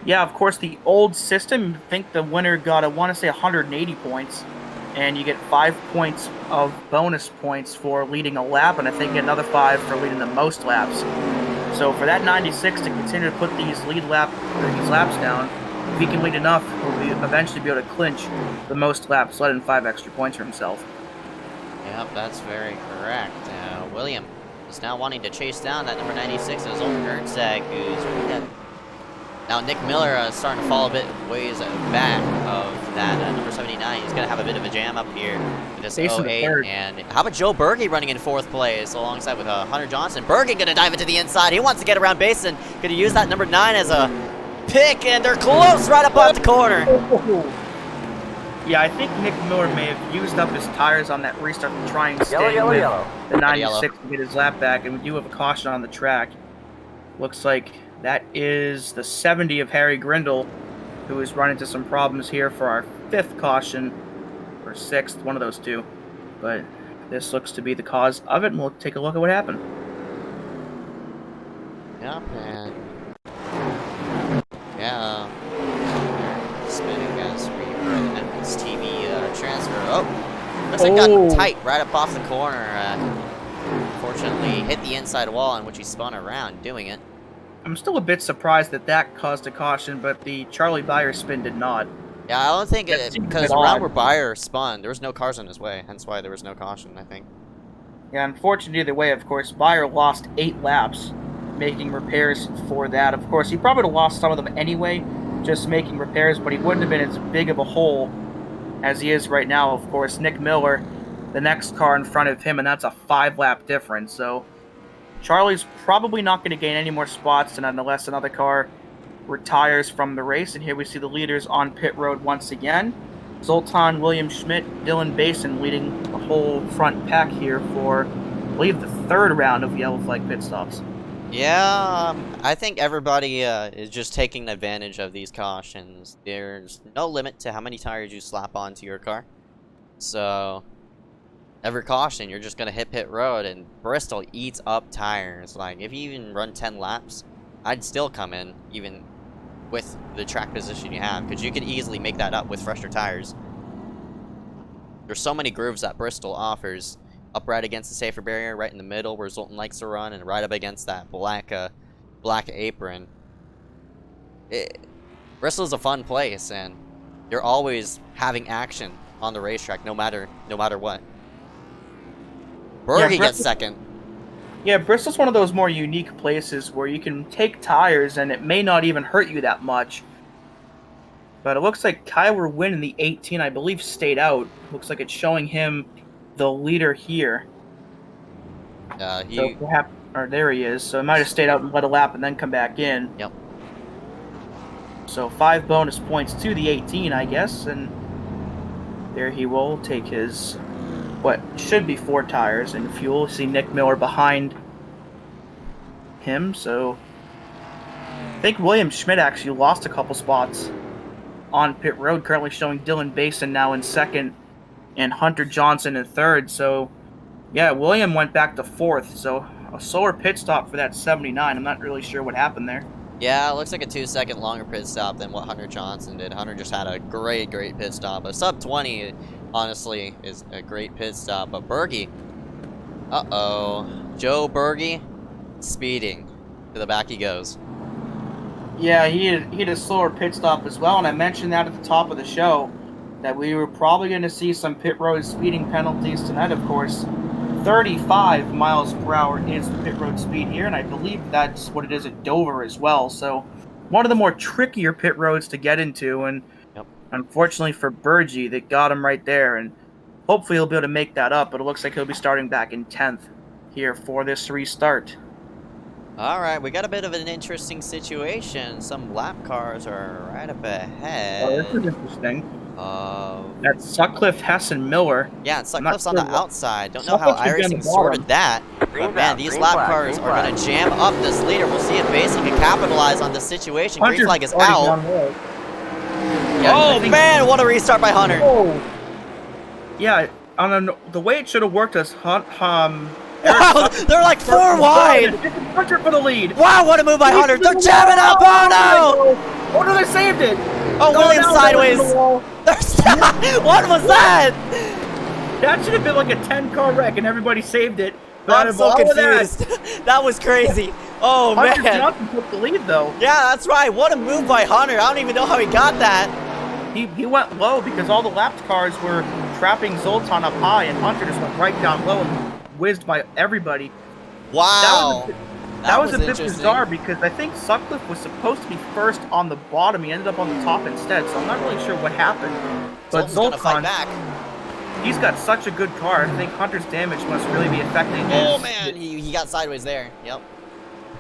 yeah, of course, the old system, I think the winner got, I want to say, 180 points, and you get 5 points of bonus points for leading a lap, and I think another 5 for leading the most laps. So for that 96 to continue to put these laps down, if he can lead enough, he'll eventually be able to clinch the most laps, letting 5 extra points for himself. Yep, that's very correct. William is now wanting to chase down that number 96, his old Ernstag, who's really dead. Now Nick Miller is starting to fall a bit ways back of that number 79. He's going to have a bit of a jam up here with this 08. And how about Joe Berge running in 4th place alongside with Hunter Johnson. Berge going to dive into the inside. He wants to get around Basin. Going to use that number 9 as a pick, and they're close right up off the corner. Yeah, I think Nick Miller may have used up his tires on that restart to try and stay with the 96 to get his lap back, and we do have a caution on the track. Looks like that is the 70 of Harry Grindle, who has run into some problems here for our 5th caution, or 6th, one of those two. But this looks to be the cause of it, and we'll take a look at what happened. Yep, and yeah, spinning as we were the MaxsTV transfer. Oh, looks like got tight right up off the corner. Unfortunately, hit the inside wall in which he spun around doing it. I'm still a bit surprised that that caused a caution, but the Charlie Byer spin did not. Yeah, I don't think it, because around where Byer spun, there was no cars in his way, hence why there was no caution, I think. Yeah, unfortunately, either way, of course, Byer lost 8 laps making repairs for that. Of course, he probably would have lost some of them anyway, just making repairs, but he wouldn't have been as big of a hole as he is right now. Of course, Nick Miller, the next car in front of him, and that's a 5-lap difference, so Charlie's probably not going to gain any more spots unless another car retires from the race. And here we see the leaders on pit road once again. Zoltan, William Schmidt, Dylan Basin leading the whole front pack here for, I believe, the 3rd round of yellow flag pit stops. Yeah, I think everybody is just taking advantage of these cautions. There's no limit to how many tires you slap onto your car. So every caution, you're just going to hit pit road, and Bristol eats up tires. Like, if you even run 10 laps, I'd still come in, even with the track position you have, because you could easily make that up with fresher tires. There's so many grooves that Bristol offers. Up right against the safer barrier, right in the middle where Zoltan likes to run, and right up against that black apron. Bristol's a fun place, and you're always having action on the racetrack, no matter what. Berge gets second. Yeah, Bristol's one of those more unique places where you can take tires and it may not even hurt you that much. But it looks like Kyler Wynn in the 18, I believe, stayed out. Looks like it's showing him the leader here. So perhaps, or there he is. So he might have stayed out and led a lap and then come back in. Yep. So 5 bonus points to the 18, I guess, and there he will take his, what should be 4 tires and fuel. See Nick Miller behind him, so I think William Schmidt actually lost a couple spots on pit road, currently showing Dylan Basin now in 2nd and Hunter Johnson in 3rd. So yeah, William went back to 4th, so a slower pit stop for that 79. I'm not really sure what happened there. Yeah, it looks like a 2-second longer pit stop than what Hunter Johnson did. Hunter just had a great pit stop. A sub 20, honestly, is a great pit stop. But Berge, Joe Berge, speeding. To the back he goes. Yeah, he had a slower pit stop as well, and I mentioned that at the top of the show, that we were probably going to see some pit road speeding penalties tonight, of course. 35 miles per hour is the pit road speed here, and I believe that's what it is at Dover as well. So one of the more trickier pit roads to get into, and unfortunately for Berge, they got him right there, and hopefully he'll be able to make that up, but it looks like he'll be starting back in 10th here for this restart. Alright, we got a bit of an interesting situation. Some lap cars are right up ahead. Oh, this is interesting. That's Sutcliffe, Hess, and Miller. Yeah, and Sutcliffe's on the outside. Don't know how iRacing sorted that. But man, these lap cars are going to jam up this leader. We'll see if Basin can capitalize on this situation. Green flag is out. Yeah, Oh man, what a restart by Hunter. Oh. Yeah, the way it should have worked is Wow, they're like 4 wide. Hunter for the lead. Wow, what a move by Hunter. They're jamming up. Oh no. Oh no, they saved it. Oh, Williams now sideways. they're in the wall. What was that? That should have been like a 10-car wreck, and everybody saved it. But I'm so confused. That was crazy. Oh Hunter man. Johnson took the lead though. Yeah, that's right. What a move by Hunter. I don't even know how he got that. He went low because all the lapped cars were trapping Zoltan up high, and Hunter just went right down low and whizzed by everybody. Wow. That was a bit interesting. bizarre because I think Sutcliffe was supposed to be first on the bottom. He ended up on the top instead, so I'm not really sure what happened. But Zoltan's gonna fight Zoltan, back. he's got such a good car. I think Hunter's damage must really be affecting his... Oh man, he got sideways there. Yep.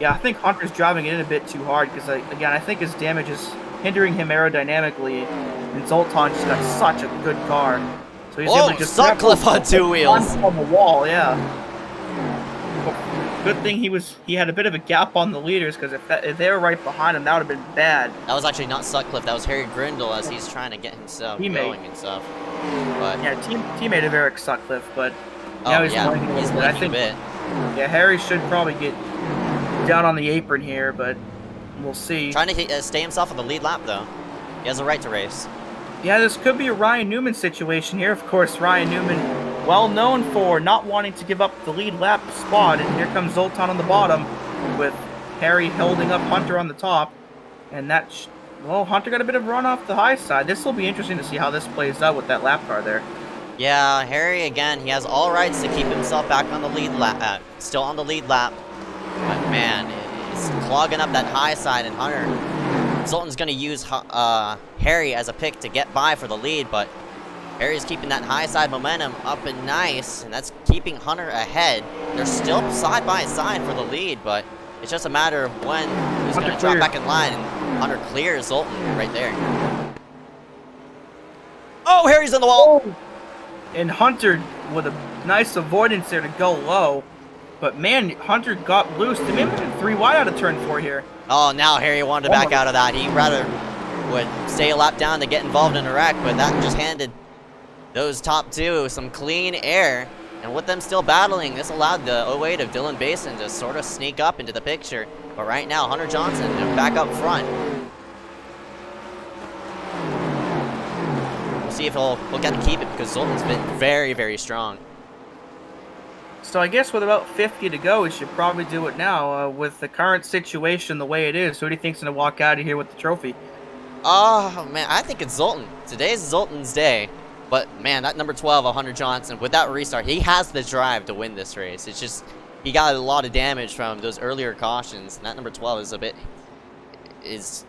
Yeah, I think Hunter's driving it in a bit too hard because, again, I think his damage is hindering him aerodynamically, and Zoltan just got such a good car. So he's able to just... Sutcliffe on 2 wheels. On the wall, yeah. Good thing he had a bit of a gap on the leaders, because if they were right behind him, that would have been bad. That was actually not Sutcliffe, that was Harry Grindle as he's trying to get himself going and stuff. But yeah, teammate of Eric Sutcliffe, but now he's lagging a little bit. I think, a bit. Yeah, Harry should probably get down on the apron here, but we'll see. Trying to stay himself on the lead lap, though. He has a right to race. Yeah, this could be a Ryan Newman situation here. Of course, Ryan Newman, well known for not wanting to give up the lead lap spot, and here comes Zoltan on the bottom with Harry holding up Hunter on the top, and well, Hunter got a bit of a run off the high side. This will be interesting to see how this plays out with that lap car there. Yeah, Harry, again, he has all rights to keep himself back on the lead lap, still on the lead lap, but man, he's clogging up that high side, and Zoltan's going to use Harry as a pick to get by for the lead, but Harry's keeping that high side momentum up and nice, and that's keeping Hunter ahead. They're still side by side for the lead, but it's just a matter of when he's going to drop back in line, and Hunter clears Zoltan right there. Oh, Harry's on the wall! Oh. And Hunter with a nice avoidance there to go low, but man, Hunter got loose. They may have been 3 wide out of turn 4 here. Oh, now Harry wanted to back out of that. He rather would stay a lap down to get involved in a wreck, but that just handed those top 2 some clean air. And with them still battling, this allowed the 08 of Dylan Basin to sort of sneak up into the picture. But right now, Hunter Johnson back up front. We'll see if he'll get to keep it, because Zoltan's been very, very strong. So I guess with about 50 to go, we should probably do it now. With the current situation the way it is, who do you think's going to walk out of here with the trophy? Oh, man, I think it's Zoltan. Today's Zoltan's day. But, man, that number 12, Hunter Johnson, with that restart, he has the drive to win this race. It's just, he got a lot of damage from those earlier cautions, and that number 12 is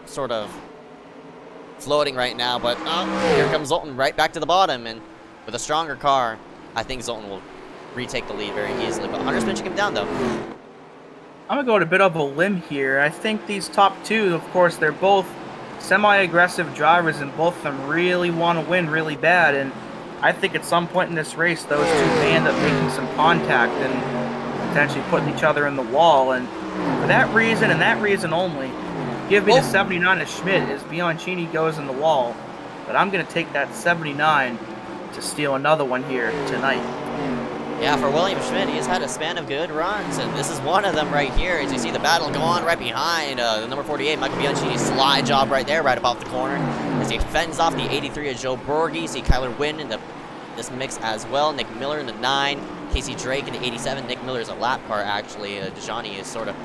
sort of floating right now. But, here comes Zoltan right back to the bottom, and with a stronger car, I think Zoltan will retake the lead very easily. But Hunter's pinching him down, though. I'm going to go on a bit of a limb here. I think these top 2, of course, they're both semi-aggressive drivers, and both of them really want to win really bad, and I think at some point in this race those 2 may end up making some contact and potentially putting each other in the wall, and for that reason and that reason only, give me the 79 of Schmidt as Bianchini goes in the wall, but I'm going to take that 79 to steal another one here tonight. Yeah, for William Schmidt, he's had a span of good runs, and this is one of them right here. As you see the battle go on right behind the number 48, Michael Bianchini's slide job right there, right above the corner. As he fends off the 83 of Joe Borghi, see Kyler Wynn in this mix as well. Nick Miller in the 9, Casey Drake in the 87. Nick Miller is a lap car, actually. Dejani is sort of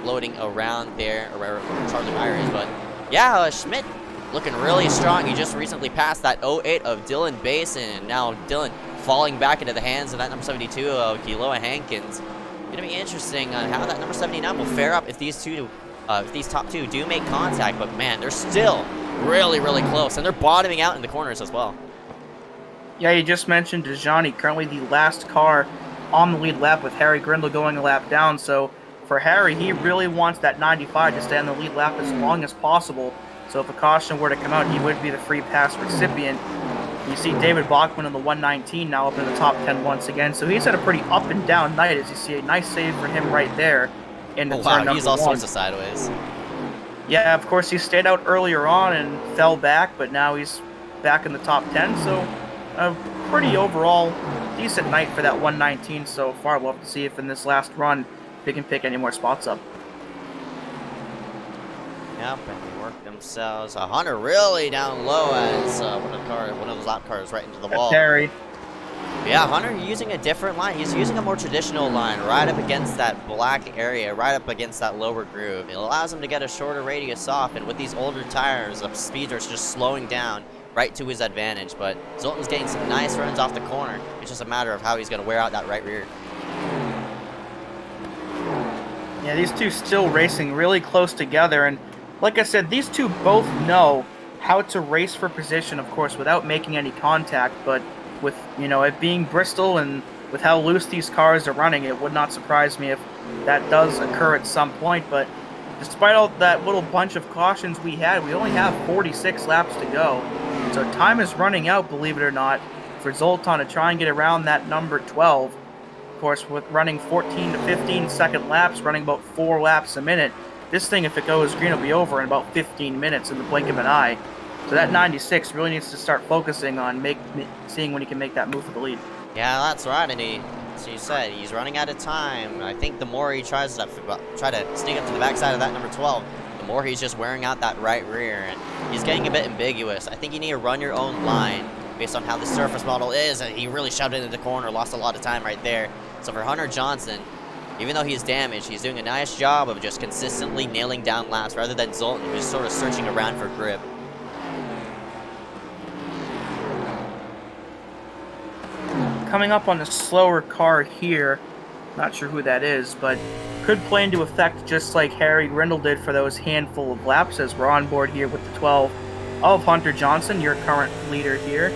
floating around there, or Charlie Myers. But yeah, Schmidt looking really strong. He just recently passed that 08 of Dylan Basin, and now Dylan falling back into the hands of that number 72 of Keloa Hankins. It's gonna be interesting on how that number 79 will fare up if these top 2 do make contact. But man, they're still really, really close, and they're bottoming out in the corners as well. Yeah, you just mentioned Dejani, currently the last car on the lead lap with Harry Grindle going a lap down. So for Harry, he really wants that 95 to stay on the lead lap as long as possible. So if a caution were to come out, he would be the free pass recipient. You see David Bachman in the 119 now up in the top 10 once again. So he's had a pretty up and down night, as you see a nice save for him right there. In the turn number He's all 1. sorts of sideways. Yeah, of course, he stayed out earlier on and fell back, but now he's back in the top 10, so a pretty overall decent night for that 119 so far. We'll have to see if in this last run they can pick any more spots up. Yep, and they work themselves. Hunter really down low as one of those lap cars right into the wall. Harry. Yeah, Hunter using a different line. He's using a more traditional line right up against that black area, right up against that lower groove. It allows him to get a shorter radius off, and with these older tires, the speeds are just slowing down right to his advantage. But Zoltan's getting some nice runs off the corner. It's just a matter of how he's going to wear out that right rear. Yeah, these two still racing really close together, and like I said, these two both know how to race for position, of course, without making any contact, but with, you know, it being Bristol and with how loose these cars are running, it would not surprise me if that does occur at some point. But despite all that little bunch of cautions we had, we only have 46 laps to go. So time is running out, believe it or not, for Zoltan to try and get around that number 12. Of course, with running 14 to 15 second laps, running about 4 laps a minute, this thing, if it goes green, will be over in about 15 minutes in the blink of an eye. So that 96 really needs to start focusing on seeing when he can make that move for the lead. Yeah, that's right, and as you said, he's running out of time. I think the more he tries to sneak up to the backside of that number 12, the more he's just wearing out that right rear, and he's getting a bit ambiguous. I think you need to run your own line based on how the surface model is, and he really shoved it into the corner, lost a lot of time right there. So for Hunter Johnson, even though he's damaged, he's doing a nice job of just consistently nailing down laps rather than Zoltan, who's sort of searching around for grip. Coming up on a slower car here, not sure who that is, but could play into effect just like Harry Grindle did for those handful of laps, as we're on board here with the 12 of Hunter Johnson, your current leader here,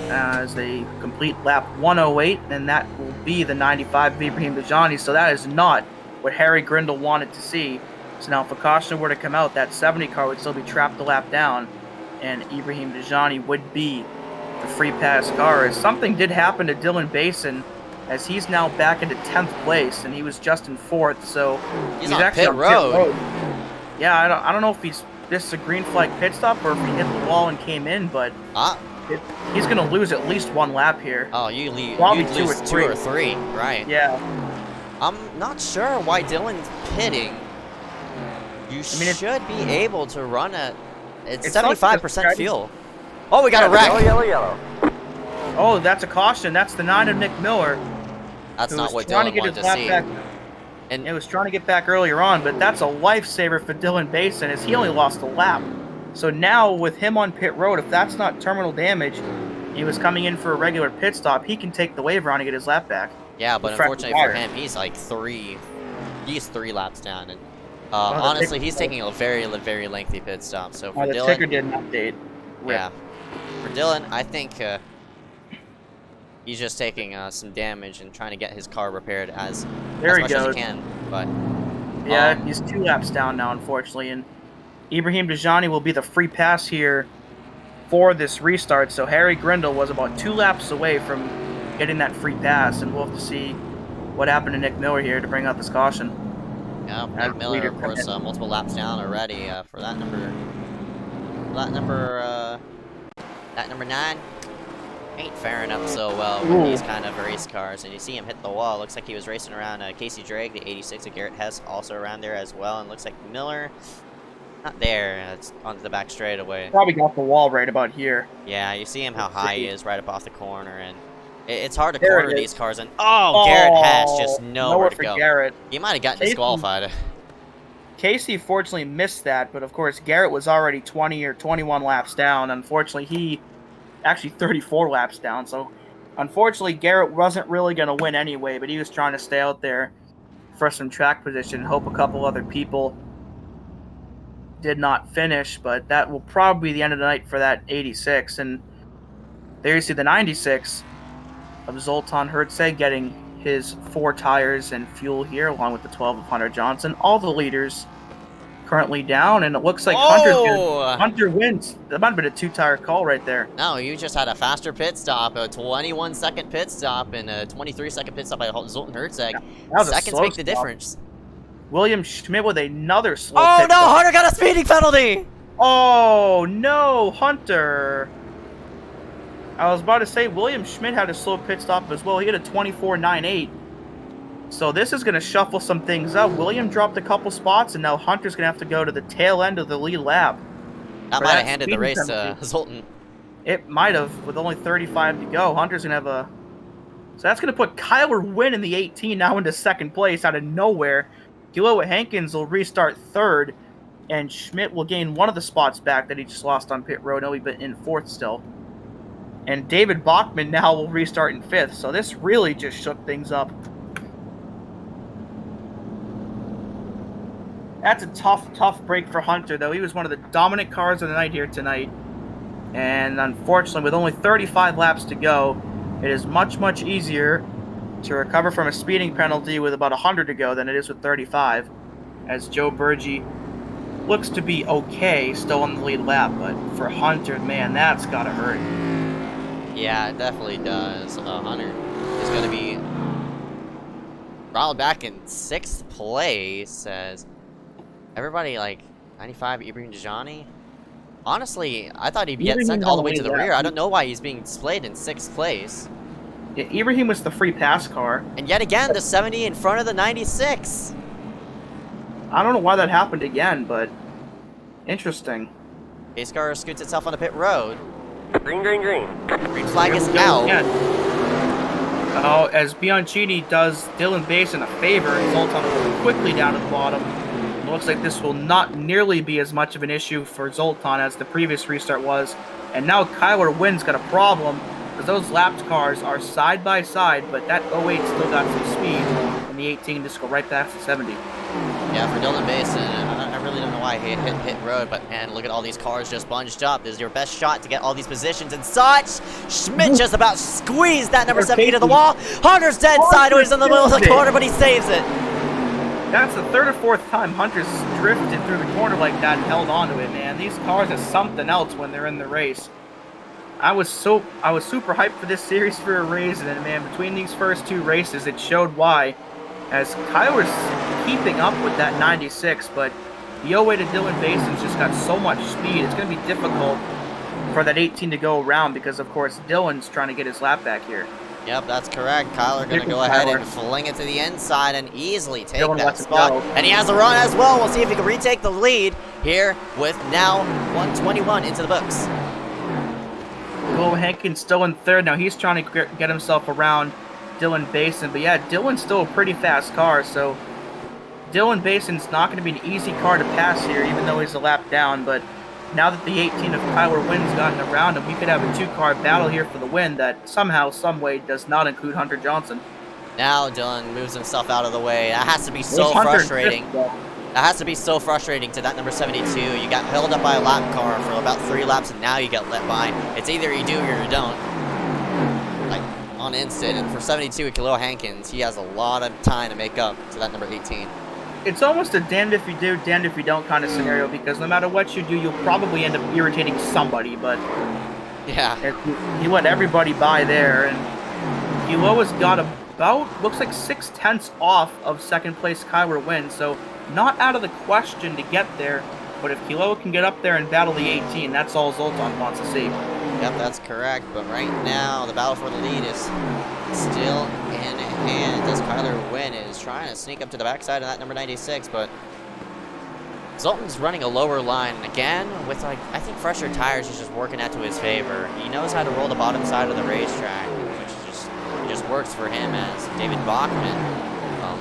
as they complete lap 108, and that will be the 95 of Ibrahim Dajani. So that is not what Harry Grindle wanted to see. So now if a caution were to come out, that 70 car would still be trapped a lap down, and Ibrahim Dajani would be the free pass car. As something did happen to Dylan Basin, as he's now back into 10th place, and he was just in 4th, so he's actually on pit road. Yeah, I don't know if this is a green flag pit stop or if he hit the wall and came in, but he's going to lose at least 1 lap here. Oh, you lose 2 or 3, right? Yeah. I'm not sure why Dylan's pitting. You should be able to run it's 75% fuel. Oh, we got a wreck. Yellow. Oh, that's a caution. That's the 9 of Nick Miller. That's not what Dylan wanted to see. And it was trying to get back earlier on, but that's a lifesaver for Dylan Basin, as he only lost a lap. So now, with him on pit road, if that's not terminal damage, he was coming in for a regular pit stop, he can take the wave around and get his lap back. Yeah, but unfortunately for him, he's like 3 laps down. And honestly, he's taking a very, very lengthy pit stop. So for the Dylan, ticker didn't update. Yeah. For Dylan, I think he's just taking some damage and trying to get his car repaired as much as he can. But yeah, he's 2 laps down now, unfortunately, and Ibrahim Dajani will be the free pass here for this restart. So Harry Grindle was about 2 laps away from getting that free pass, and we'll have to see what happened to Nick Miller here to bring out this caution. Yeah, Nick Miller, of course, multiple laps down already for that number. That number 9 ain't faring up so well with these kind of race cars, and you see him hit the wall. Looks like he was racing around Casey Drake, the 86 of Garrett Hess, also around there as well, and looks like Miller, not there, it's onto the back straightaway. Probably got the wall right about here. Yeah, you see him how high he is right up off the corner, and it's hard to corner these cars, and Garrett Hess just nowhere to go. Garrett. He might have gotten disqualified. Casey fortunately missed that, but of course Garrett was already 20 or 21 laps down. Unfortunately, he actually 34 laps down, so unfortunately Garrett wasn't really going to win anyway, but he was trying to stay out there for some track position and hope a couple other people did not finish, but that will probably be the end of the night for that 86. And there you see the 96 of Zoltan Herzeg getting his 4 tires and fuel here, along with the 12 of Hunter Johnson. All the leaders currently down, and it looks like Hunter wins. That might have been a 2-tire call right there. No, you just had a faster pit stop, a 21-second pit stop, and a 23-second pit stop by Zoltan Herzeg. Yeah, seconds make the difference. William Schmidt with another slow Oh pit no, stop. Hunter got a speeding penalty! Oh no, Hunter. I was about to say William Schmidt had a slow pit stop as well. He had a 24.98. So this is going to shuffle some things up. William dropped a couple spots, and now Hunter's going to have to go to the tail end of the lead lap. That for might have that handed the speeding race penalty. to Zoltan. It might have, with only 35 to go. Hunter's going to have a... So that's going to put Kyler Wynn in the 18 now into second place out of nowhere. Kilo Hankins will restart third, and Schmidt will gain one of the spots back that he just lost on pit road. He'll be in fourth still. And David Bachman now will restart in fifth. So this really just shook things up. That's a tough break for Hunter, though. He was one of the dominant cars of the night here tonight. And unfortunately, with only 35 laps to go, it is much easier to recover from a speeding penalty with about 100 to go than it is with 35. As Joe Burgee looks to be okay, still on the lead lap. But for Hunter, man, that's got to hurt. Yeah, it definitely does. Hunter is going to be rolled back in 6th place as everybody, like, 95, Ibrahim Dajani. Honestly, I thought he'd get sent all the way to the rear. I don't know why he's being displayed in 6th place. Yeah, Ibrahim was the free pass car. And yet again, the 70 in front of the 96. I don't know why that happened again, but interesting. iSCAR scoots itself on the pit road. Green. Green flag is Here we go out. again. Oh, as Bianchini does Dylan Basin a favor, Zoltan will quickly down to the bottom. It looks like this will not nearly be as much of an issue for Zoltan as the previous restart was. And now Kyler Wynn's got a problem, because those lapped cars are side by side, but that 08 still got some speed, and the 18 just go right past the 70. Yeah, for Dylan Basin, I really don't know why he hit road, but man, look at all these cars just bunched up. This is your best shot to get all these positions and such. Schmidt just about squeezed that number 70 to the wall. Hunter's dead sideways in the middle of the corner, but he saves it. That's the third or fourth time Hunter's drifted through the corner like that and held onto it, man. These cars are something else when they're in the race. I was super hyped for this series for a reason, and man, between these first two races, it showed why. As Kyler's keeping up with that 96, but the 08 to Dylan Basin's just got so much speed. It's going to be difficult for that 18 to go around because, of course, Dylan's trying to get his lap back here. Yep, that's correct. Kyler going to go ahead and fling it to the inside and easily take Dylan that lets it spot. go. And he has a run as well. We'll see if he can retake the lead here with now 121 into the books. Will Hankins still in third. Now he's trying to get himself around Dylan Basin. But yeah, Dylan's still a pretty fast car, so Dylan Basin's not going to be an easy car to pass here, even though he's a lap down. But now that the 18 of Kyler Wynn's gotten around him, we could have a two-car battle here for the win that somehow, someway does not include Hunter Johnson. Now Dylan moves himself out of the way. That has to be so frustrating. That has to be so frustrating to that number 72. You got held up by a lap car for about 3 laps, and now you get let by. It's either you do or you don't. Like, on instant. And for 72, Khalil Hankins, he has a lot of time to make up to that number 18. It's almost a damned if you do, damned if you don't kind of scenario, because no matter what you do, you'll probably end up irritating somebody, but yeah, he let everybody by there, and Kilo has got about, looks like 6/10 off of second place Kyler Wynn, so not out of the question to get there, but if Kilo can get up there and battle the 18, that's all Zoltan wants to see. Yep, that's correct, but right now, the battle for the lead is still in hand as Kyler Wynn is trying to sneak up to the backside of that number 96, but Zoltan's running a lower line, and again, with, like, I think fresher tires, he's just working that to his favor. He knows how to roll the bottom side of the racetrack, which is just works for him, as David Bachman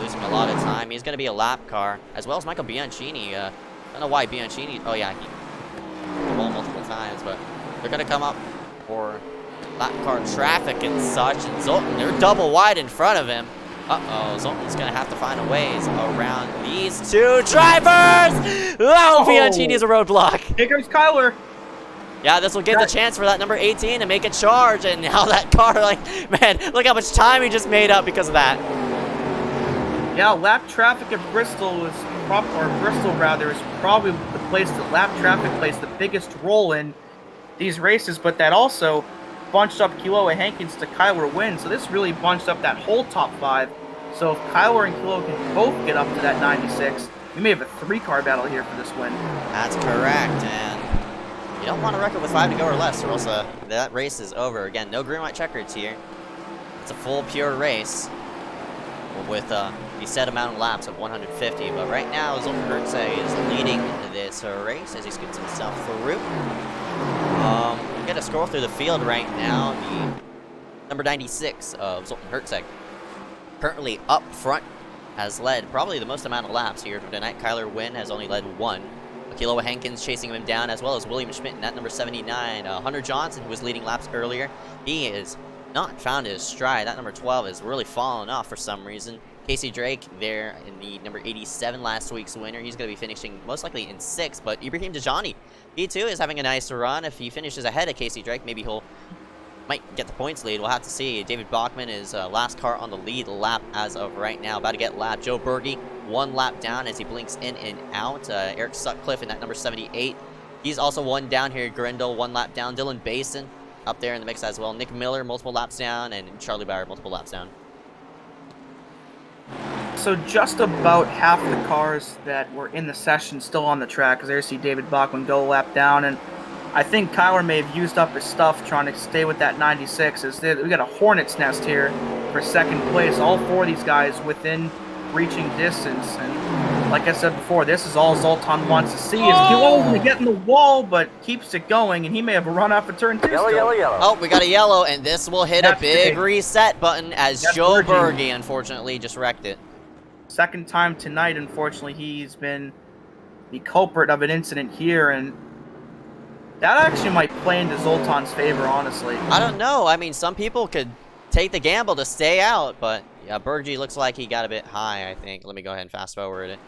losing a lot of time. He's going to be a lap car, as well as Michael Bianchini. I don't know why Bianchini, oh yeah, he hit the wall multiple times, but they're going to come up for lap car traffic and such, and Zoltan, they're double wide in front of him. Uh-oh, Zoltan's going to have to find a ways around these two drivers! Oh, Bianchini's a roadblock. Here comes Kyler. Yeah, this will give the chance for that number 18 to make a charge, and now that car, like, man, look how much time he just made up because of that. Yeah, lap traffic at Bristol is probably the place that lap traffic plays the biggest role in these races, but that also bunched up Kilo Hankins to Kyler Wynn, so this really bunched up that whole top 5. So if Kyler and Kilo can both get up to that 96, we may have a 3-car battle here for this win. That's correct, and you don't want a record with 5 to go or less, or else that race is over. Again, no green-white checkers here. It's a full pure race with the set amount of laps of 150. But right now, Zoltan Herzog is leading this race as he scoots himself through. Get a scroll through the field right now. The number 96 of Zoltan Herzog, currently up front, has led probably the most amount of laps here tonight. Kyler Wynn has only led 1. Akiloa Hankins chasing him down, as well as William Schmidt in that number 79. Hunter Johnson, who was leading laps earlier, he is not found his stride. That number 12 has really fallen off for some reason. Casey Drake there in the number 87, last week's winner. He's going to be finishing most likely in 6th, but Ibrahim Dajani, he too is having a nice run. If he finishes ahead of Casey Drake, maybe might get the points lead. We'll have to see. David Bachman is last car on the lead lap as of right now. About to get lapped. Joe Berge, 1 lap down as he blinks in and out. Eric Sutcliffe in that number 78. He's also 1 down here. Grindle, 1 lap down. Dylan Basin up there in the mix as well. Nick Miller, multiple laps down. And Charlie Bauer, multiple laps down. So just about half the cars that were in the session still on the track, because there you see David Bachman go a lap down, and I think Kyler may have used up his stuff trying to stay with that 96. We got a hornet's nest here for 2nd place. All 4 of these guys within reaching distance, and like I said before, this is all Zoltan wants to see. Is Kilo going to get in the wall, but keeps it going, and he may have a run off of turn 2. Yellow, yellow, yellow. Oh, we got a yellow, and this will hit a big reset button as Joe Berge, unfortunately, just wrecked it. 2nd time tonight, unfortunately, he's been the culprit of an incident here, and that actually might play into Zoltan's favor, honestly. I don't know. I mean, some people could take the gamble to stay out, but yeah, Berge looks like he got a bit high, I think. Let me go ahead and fast forward it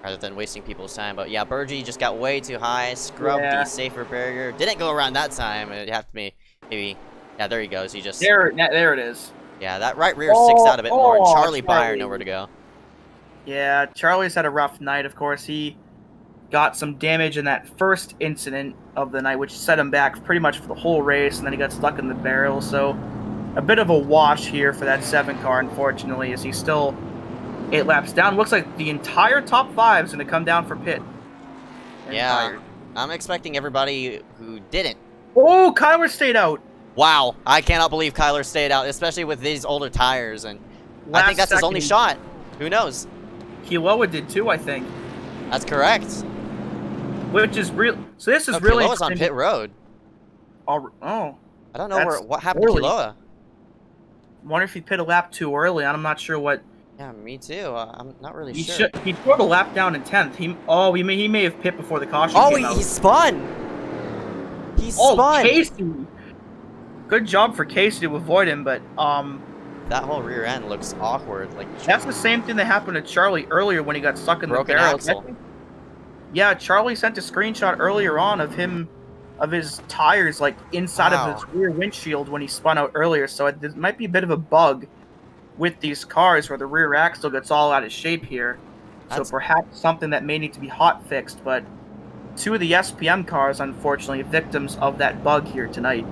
rather than wasting people's time. But yeah, Berge just got way too high, scrubbed the safer barrier. Didn't go around that time. It'd have to be maybe. Yeah, there he goes. He just. There it is. Yeah, that right rear sticks out a bit more, and Charlie Bauer nowhere to go. Yeah, Charlie's had a rough night. Of course, he got some damage in that first incident of the night, which set him back pretty much for the whole race, and then he got stuck in the barrel. So a bit of a wash here for that 7 car, unfortunately, as he's still 8 laps down. Looks like the entire top 5 is going to come down for pit. Yeah, I'm expecting everybody who didn't. Oh, Kyler stayed out. Wow, I cannot believe Kyler stayed out, especially with these older tires, and I think that's his only shot. Who knows? Kiloa did too, I think. That's correct. Which is real. So this is really. Kiloa's on pit road. Oh. I don't know what happened to Kiloa. Wonder if he pit a lap too early. I'm not sure what. Yeah, me too. I'm not really sure. He scored a lap down in 10th. He may have pit before the caution came out. He spun. He spun. Casey. Good job for Casey to avoid him, but that whole rear end looks awkward. Like that's the same thing that happened to Charlie earlier when he got stuck in the broken barrel. axle. Yeah, Charlie sent a screenshot earlier on of his tires like inside of his rear windshield when he spun out earlier. So there might be a bit of a bug with these cars where the rear axle gets all out of shape here. So perhaps something that may need to be hot fixed. But 2 of the SPM cars, unfortunately, victims of that bug here tonight.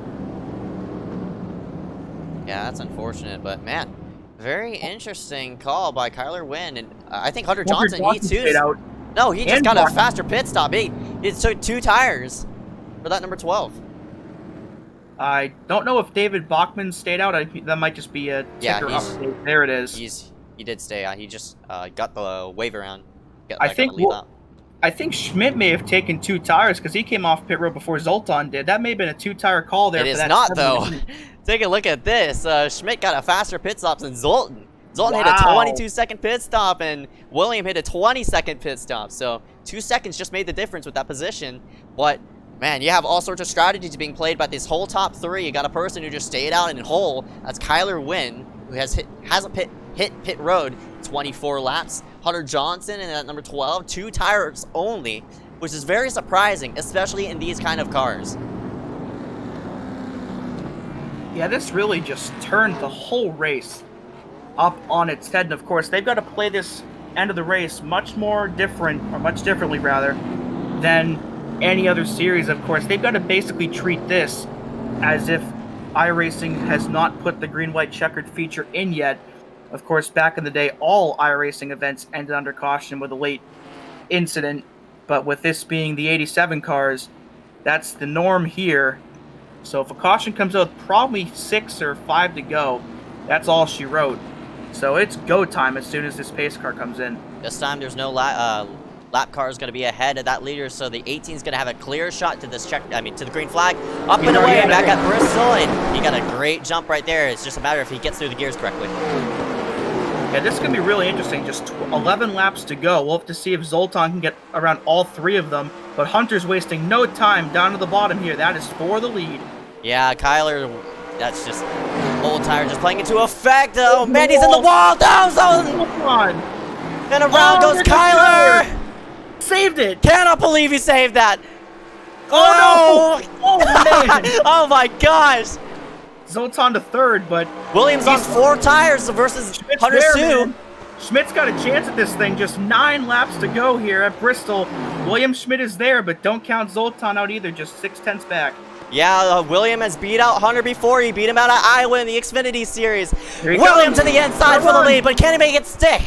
Yeah, that's unfortunate, but man, very interesting call by Kyler Wynn, and I think Hunter Johnson, he too. No, he just got a faster pit stop. He took 2 tires for that number 12. I don't know if David Bachman stayed out. That might just be a ticker update. There it is. He did stay out. He just got the wave around. I think Schmidt may have taken 2 tires because he came off pit road before Zoltan did. That may have been a 2-tire call there. It is not, though. Take a look at this. Schmidt got a faster pit stop than Zoltan. Zoltan hit a 22-second pit stop, and William hit a 20-second pit stop. So 2 seconds just made the difference with that position. But, man, you have all sorts of strategies being played by this whole top 3. You got a person who just stayed out in hole. That's Kyler Wynn, who hasn't hit pit road 24 laps. Hunter Johnson and at number 12, 2 tires only, which is very surprising, especially in these kind of cars. Yeah, this really just turned the whole race up on its head. And of course, they've got to play this end of the race much differently rather, than any other series. Of course, they've got to basically treat this as if iRacing has not put the green-white checkered feature in yet. Of course, back in the day, all iRacing events ended under caution with a late incident, but with this being the 87 cars, that's the norm here. So if a caution comes out with probably 6 or 5 to go, that's all she wrote. So it's go time as soon as this pace car comes in. This time there's no lap car is going to be ahead of that leader, so the 18 is going to have a clear shot to this to the green flag. Up and away, back at Bristol, and he got a great jump right there. It's just a matter if he gets through the gears correctly. Yeah, this is going to be really interesting. Just 11 laps to go. We'll have to see if Zoltan can get around all 3 of them, but Hunter's wasting no time down to the bottom here. That is for the lead. Yeah, Kyler, that's just old tire just playing into effect. Oh, man, he's in the wall. Down zone. Come on. And around goes Kyler. Saved it. Cannot believe he saved that. Oh, no. Oh, man. Oh, my gosh. Zoltan to third, but Williams on 4 tires versus Hunter's 2. Schmidt's got a chance at this thing. Just 9 laps to go here at Bristol. William Schmidt is there, but don't count Zoltan out either. Just 6/10 back. Yeah, William has beat out Hunter before. He beat him out at Iowa in the Xfinity Series. William William to the inside for the lead, but can he make it stick?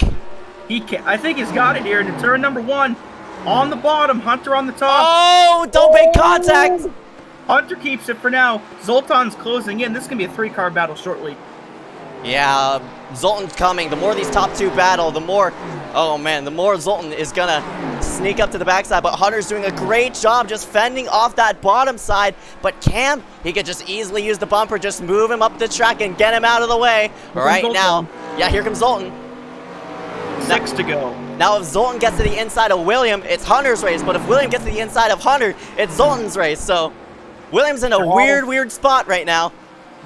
He can. I think he's got it here into turn number 1. On the bottom, Hunter on the top. Oh, don't make contact. Hunter keeps it for now. Zoltan's closing in. This is going to be a 3-car battle shortly. Yeah, Zoltan's coming. The more these top 2 battle, the more, oh man, the more Zoltan is going to sneak up to the backside. But Hunter's doing a great job just fending off that bottom side. But Cam, he could just easily use the bumper, just move him up the track and get him out of the way. Right now, yeah, here comes Zoltan. 6 to go. Now, if Zoltan gets to the inside of William, it's Hunter's race. But if William gets to the inside of Hunter, it's Zoltan's race. So William's in a weird spot right now.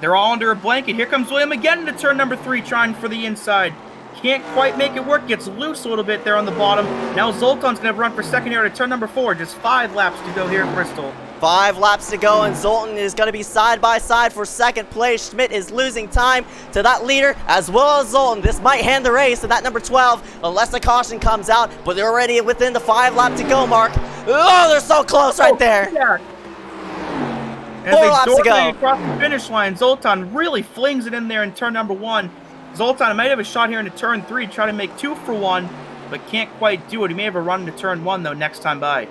They're all under a blanket. Here comes William again into turn number 3, trying for the inside. Can't quite make it work. Gets loose a little bit there on the bottom. Now Zoltan's going to run for second here to turn number 4. Just 5 laps to go here at Bristol. 5 laps to go, and Zoltan is going to be side by side for second place. Schmidt is losing time to that leader as well as Zoltan. This might hand the race to that number 12 unless the caution comes out, but they're already within the 5 lap to go mark. Oh, they're so close right there. Yeah. 4 laps to go. Across the finish line, Zoltan really flings it in there in turn number 1. Zoltan might have a shot here into turn 3, try to make 2 for 1, but can't quite do it. He may have a run into turn 1, though, next time by.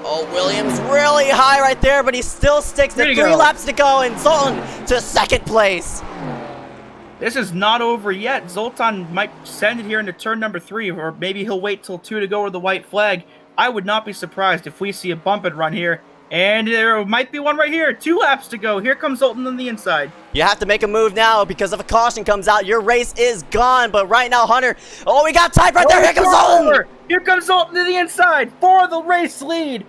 Oh, Williams really high right there, but he still sticks to 3 laps to go, and Zoltan to second place. This is not over yet. Zoltan might send it here into turn number 3, or maybe he'll wait till 2 to go with the white flag. I would not be surprised if we see a bump and run here. And there might be one right here. 2 laps to go. Here comes Zoltan on the inside. You have to make a move now because if a caution comes out, your race is gone. But right now, Hunter, oh, we got tied right there. Here comes Zoltan. Here comes Zoltan to the inside for the race lead.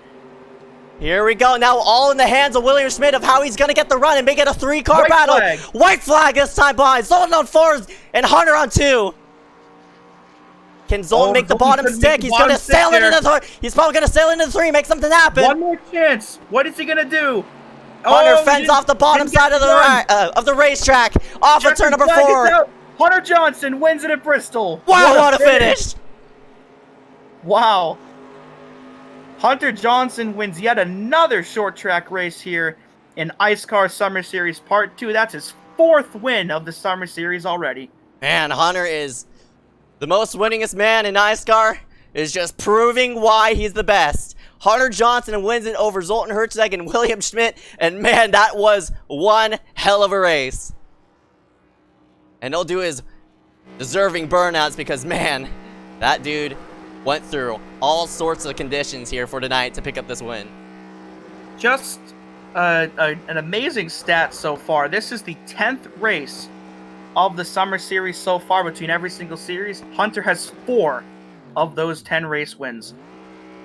Here we go. Now all in the hands of William Schmidt of how he's going to get the run and make it a 3-car battle. Flag. White flag this time behind. Zoltan on 4 and Hunter on 2. Can Zoltan make the bottom stick? He's going to sail into the 3. He's probably going to sail into the 3, make something happen. One more chance. What is he going to do? Hunter fends off the bottom side of the racetrack. Off of turn number 4. Hunter Johnson wins it at Bristol. Wow, what a finish. Wow. Hunter Johnson wins yet another short track race here in iSCAR Summer Series Part 2. That's his 4th win of the Summer Series already. Man, Hunter is the most winningest man in iSCAR, is just proving why he's the best. Hunter Johnson wins it over Zoltan Herzeg and William Schmidt, and man, that was one hell of a race. And he'll do his deserving burnouts because, man, that dude went through all sorts of conditions here for tonight to pick up this win. Just an amazing stat so far. This is the 10th race of the Summer Series so far between every single series. Hunter has 4 of those 10 race wins.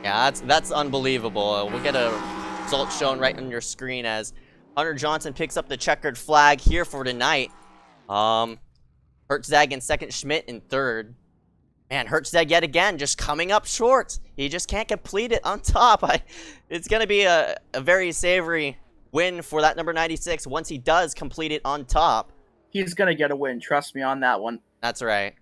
Yeah, that's unbelievable. We'll get a result shown right on your screen as Hunter Johnson picks up the checkered flag here for tonight. Herzeg in second, Schmidt in third. Man, Herzeg yet again just coming up short. He just can't complete it on top. It's going to be a very savory win for that number 96 once he does complete it on top. He's going to get a win. Trust me on that one. That's right.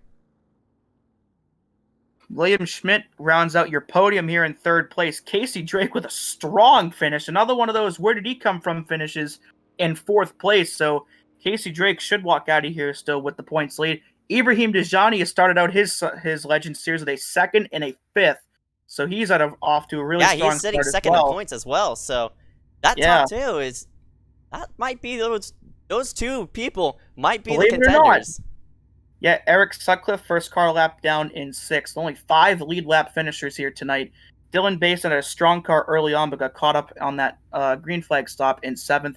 William Schmidt rounds out your podium here in 3rd place. Casey Drake with a strong finish. Another one of those where did he come from finishes in 4th place. So Casey Drake should walk out of here still with the points lead. Ibrahim Dejani has started out his Legend Series with a 2nd and a 5th. So he's off to a really Yeah, strong he's sitting start as second in well. points as well. So that Yeah. top two that might be those two people might be the Believe it or not. contenders. Yeah, Eric Sutcliffe, first car lap down in 6th. Only 5 lead lap finishers here tonight. Dylan Basin had a strong car early on, but got caught up on that green flag stop in 7th.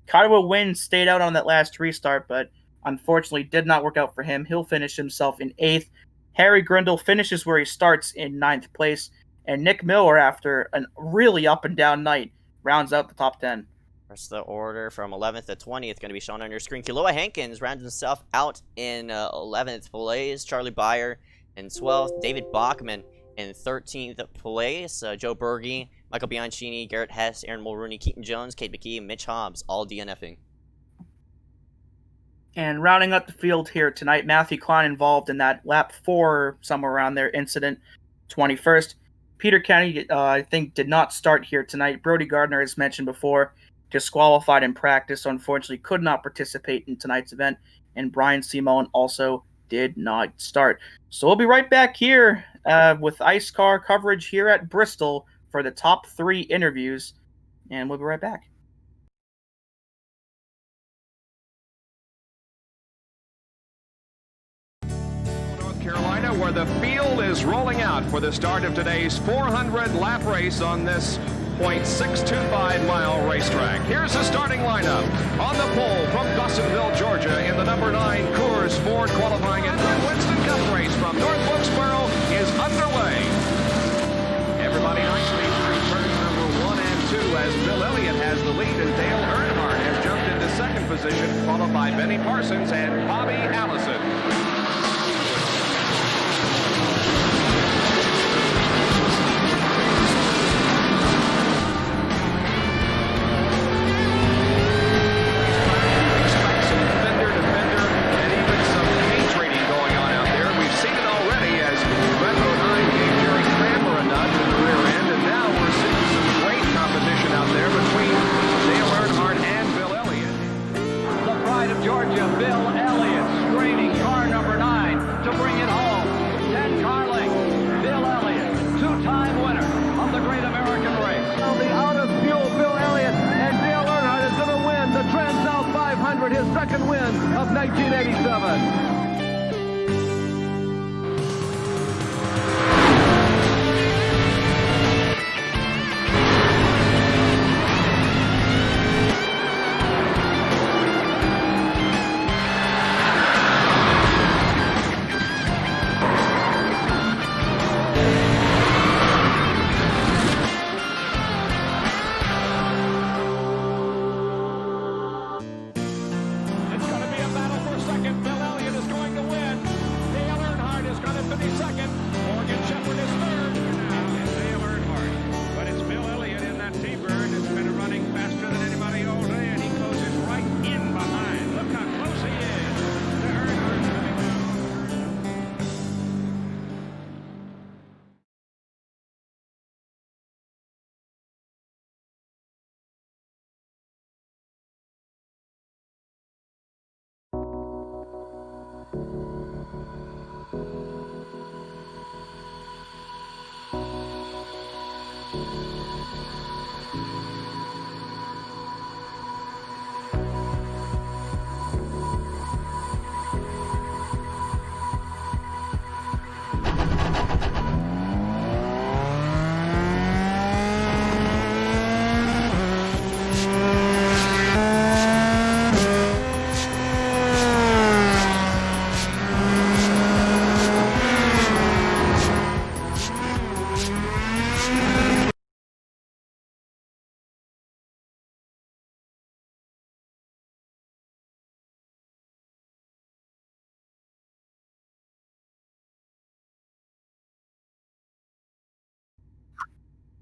Kyle Wynn stayed out on that last restart, but unfortunately did not work out for him. He'll finish himself in 8th. Harry Grindle finishes where he starts in 9th place. And Nick Miller, after a really up and down night, rounds out the top 10. Rest of the order from 11th to 20th going to be shown on your screen. Kiloa Hankins rounds himself out in 11th place. Charlie Beyer in 12th. David Bachman in 13th place. Joe Berge, Michael Bianchini, Garrett Hess, Aaron Mulrooney, Keaton Jones, Kate McKee, Mitch Hobbs, all DNFing. And rounding up the field here tonight, Matthew Klein involved in that lap 4, somewhere around there, incident, 21st. Peter Kennedy, I think, did not start here tonight. Brody Gardner, as mentioned before, disqualified in practice, so unfortunately could not participate in tonight's event. And Brian Simone also did not start. So we'll be right back here with iSCAR coverage here at Bristol for the top 3 interviews. And we'll be right back. Carolina, where the field is rolling out for the start of today's 400-lap race on this 0.625-mile racetrack. Here's the starting lineup. On the pole from Dawsonville, Georgia, in the number 9 Coors Ford qualifying and Winston Cup race from North Wilkesboro is underway. Everybody nicely through turns number 1 and 2 as Bill Elliott has the lead and Dale Earnhardt has jumped into 2nd position, followed by Benny Parsons and Bobby Allison. His 2nd win of 1987.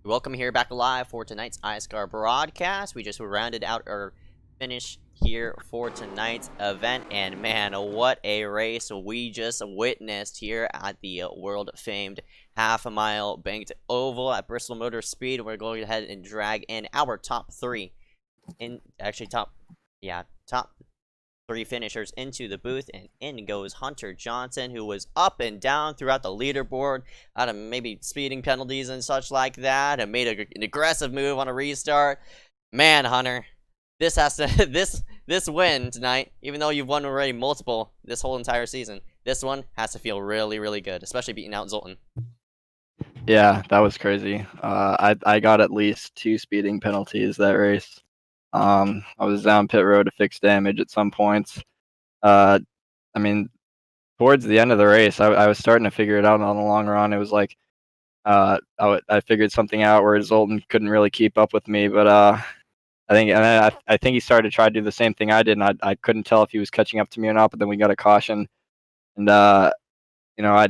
Welcome here back live for tonight's iSCAR broadcast. We just rounded out our finish here for tonight's event, and man, what a race we just witnessed here at the world-famed half-a-mile banked oval at Bristol Motor Speed. We're going ahead and drag in our top 3, top 3 finishers into the booth, and in goes Hunter Johnson, who was up and down throughout the leaderboard out of maybe speeding penalties and such like that, and made an aggressive move on a restart. Man, Hunter, this has to this win tonight, even though you've won already multiple this whole entire season, this one has to feel really, really good, especially beating out Zoltan. Yeah, that was crazy. I got at least 2 speeding penalties that race. I was down pit road to fix damage at some points. I mean, towards the end of the race, I was starting to figure it out on the long run. It was like I figured something out where Zoltan couldn't really keep up with me, but I think he started to try to do the same thing I did, and I couldn't tell if he was catching up to me or not. But then we got a caution, and you know,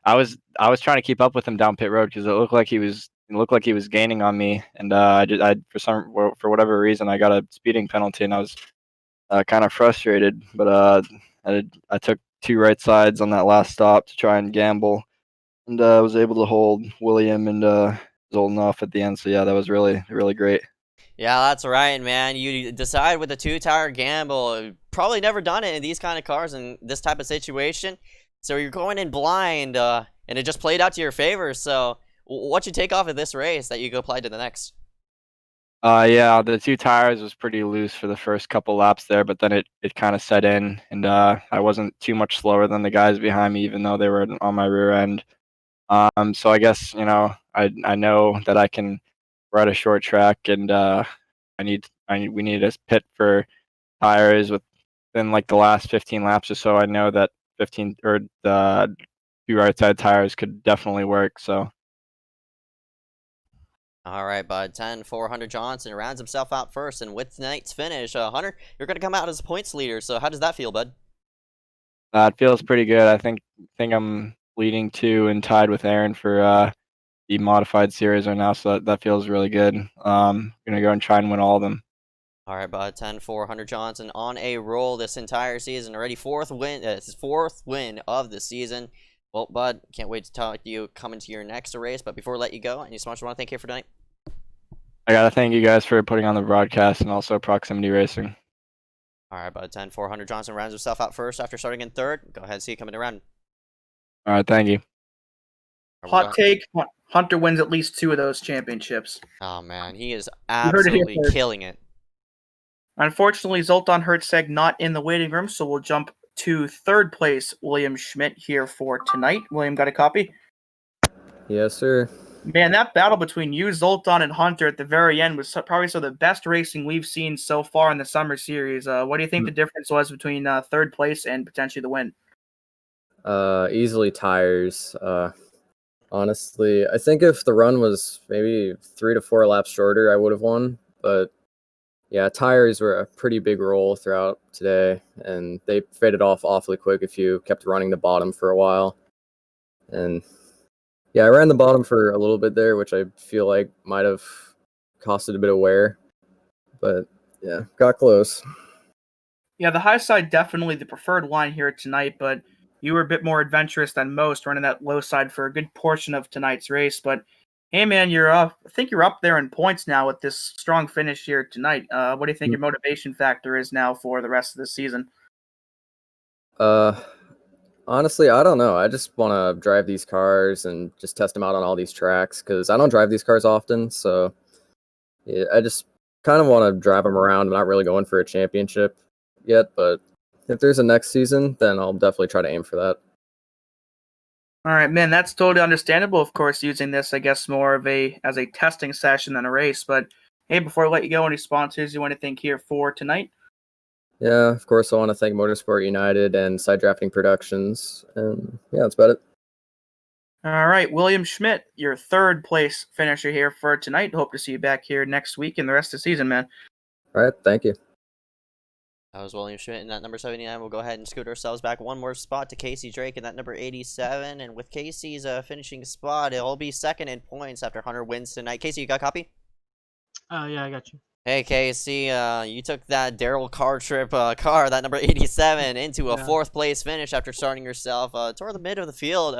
I was trying to keep up with him down pit road because it looked like he was gaining on me, and I for whatever reason I got a speeding penalty, and I was kind of frustrated. But I took 2 right sides on that last stop to try and gamble, and I was able to hold William and Zoltan off at the end. So yeah, that was really, really great. Yeah, that's right, man. You decide with a 2-tire gamble. Probably never done it in these kind of cars in this type of situation. So you're going in blind, and it just played out to your favor. So what you take off of this race that you go apply to the next? Yeah, the 2 tires was pretty loose for the first couple laps there, but then it kind of set in, and I wasn't too much slower than the guys behind me, even though they were on my rear end. So I guess I know that I can ride a short track, and we need to pit for tires within like the last 15 laps or so. I know that 15 or the 2 right side tires could definitely work. So All right, bud. 10-4 Hunter Johnson rounds himself out first, and with tonight's finish, Hunter, you're going to come out as a points leader. So how does that feel, bud? it feels pretty good. I think I'm leading 2 and tied with Aaron for the modified series right now. So that feels really good. Gonna go and try and win all of them. All right, bud. 10-4 Hunter Johnson on a roll this entire season. Already 4th win. It's his 4th win of the season. Well, bud, can't wait to talk to you coming to your next race. But before I let you go, any sponsors want to thank you for tonight? I gotta thank you guys for putting on the broadcast and also Proximity Racing. All right, bud. 10-4 Hunter Johnson rounds himself out first after starting in 3rd. Go ahead and see you coming around. All right, thank you. Hot take: Hunter wins at least 2 of those championships. Oh man, he is heard it here absolutely first. killing it. Unfortunately, Zoltan Herzeg not in the waiting room, so we'll jump to 3rd place William Schmidt here for tonight. William, got a copy? Yes, sir. Man, that battle between you, Zoltan, and Hunter at the very end was probably some of the best racing we've seen so far in the summer series. What do you think the difference was between 3rd place and potentially the win? Easily tires. Honestly, I think if the run was maybe 3 to 4 laps shorter, I would have won. But yeah, tires were a pretty big role throughout today, and they faded off awfully quick if you kept running the bottom for a while. And yeah, I ran the bottom for a little bit there, which I feel like might have costed a bit of wear. But yeah, got close. Yeah, the high side definitely the preferred line here tonight, but you were a bit more adventurous than most, running that low side for a good portion of tonight's race. But hey, man, I think you're up there in points now with this strong finish here tonight. What do you think your motivation factor is now for the rest of the season? Honestly, I don't know. I just want to drive these cars and just test them out on all these tracks because I don't drive these cars often. So yeah, I just kind of want to drive them around. I'm not really going for a championship yet, but if there's a next season, then I'll definitely try to aim for that. All right, man, that's totally understandable. Of course, using this, I guess, more of as a testing session than a race. But hey, before I let you go, any sponsors you want to thank here for tonight? Yeah, of course, I want to thank Motorsport United and Side Drafting Productions. And yeah, that's about it. All right, William Schmidt, your 3rd place finisher here for tonight. Hope to see you back here next week and the rest of the season, man. All right, thank you. That was William Schmidt in that number 79. We'll go ahead and scoot ourselves back one more spot to Casey Drake in that number 87. And with Casey's finishing spot, it'll be 2nd in points after Hunter wins tonight. Casey, you got a copy? Yeah, I got you. Hey, Casey, you took that Daryl car trip car, that number 87, into a 4th place finish after starting yourself toward the mid of the field.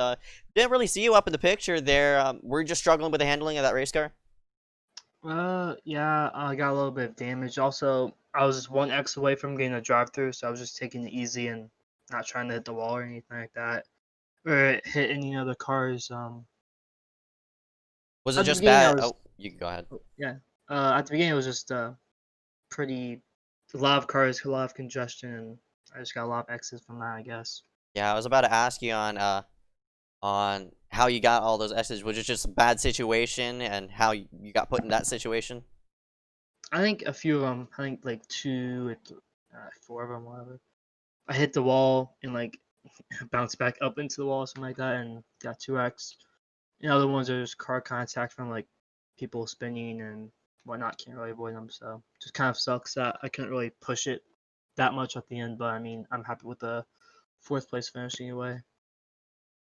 Didn't really see you up in the picture there. Were you just struggling with the handling of that race car? Yeah, I got a little bit of damage. Also, I was just 1x away from getting a drive-through, so I was just taking it easy and not trying to hit the wall or anything like that, or hit any other cars. Was it At the just beginning, I bad? was Oh, you can go ahead. yeah. At the beginning, it was just pretty a lot of cars, a lot of congestion, and I just got a lot of X's from that, I guess. Yeah, I was about to ask you on how you got all those S's. Was it just a bad situation and how you got put in that situation? I think a few of them. I think like four of them, whatever. I hit the wall and like bounced back up into the wall, something like that, and got 2x. And other ones are just car contact from like people spinning and whatnot. Can't really avoid them, so just kind of sucks that I couldn't really push it that much at the end. But I mean, I'm happy with the fourth place finish anyway.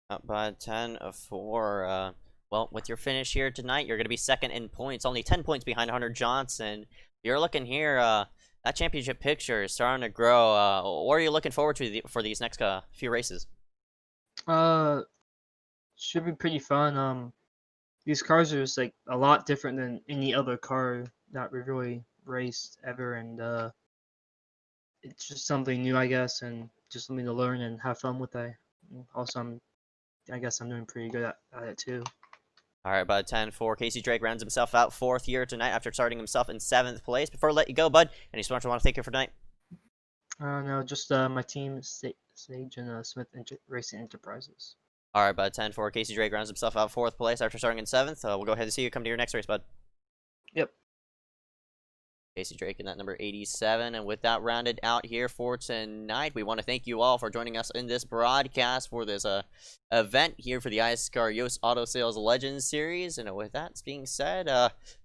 Up by 10-4. Well, with your finish here tonight, you're going to be second in points, only 10 points behind Hunter Johnson. You're looking here, that championship picture is starting to grow. What are you looking forward to for these next few races? Should be pretty fun. These cars are just like a lot different than any other car that we really raced ever, and it's just something new, I guess, and just something to learn and have fun with. Also, I guess I'm doing pretty good at it too. All right, by 10-4, Casey Drake rounds himself out fourth here tonight after starting himself in 7th place. Before I let you go, bud, any sponsor want to thank you for tonight? No, just my team, Sage and Smith Racing Enterprises. All right, bud, 10-4, Casey Drake rounds himself out 4th place after starting in 7th. We'll go ahead and see you come to your next race, bud. Yep. Casey Drake in that number 87. And with that rounded out here for tonight, we want to thank you all for joining us in this broadcast for this event here for the iSCAR Yost Auto Sales Legends Series. And with that being said,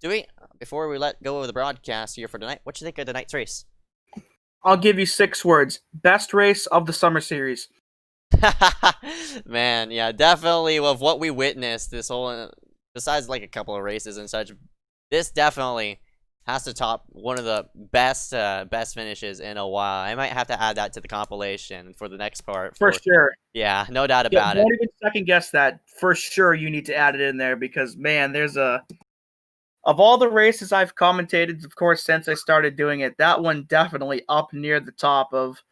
Dewey, before we let go of the broadcast here for tonight, what you think of tonight's race? I'll give you 6 words. Best race of the summer series. Man, yeah, definitely with what we witnessed this whole, besides like a couple of races and such, this definitely has to top one of the best finishes in a while. I might have to add that to the compilation for the next part. For sure. Yeah, no doubt about it. Don't even second guess that. For sure, you need to add it in there because, man, of all the races I've commentated, of course, since I started doing it, that one definitely up near the top of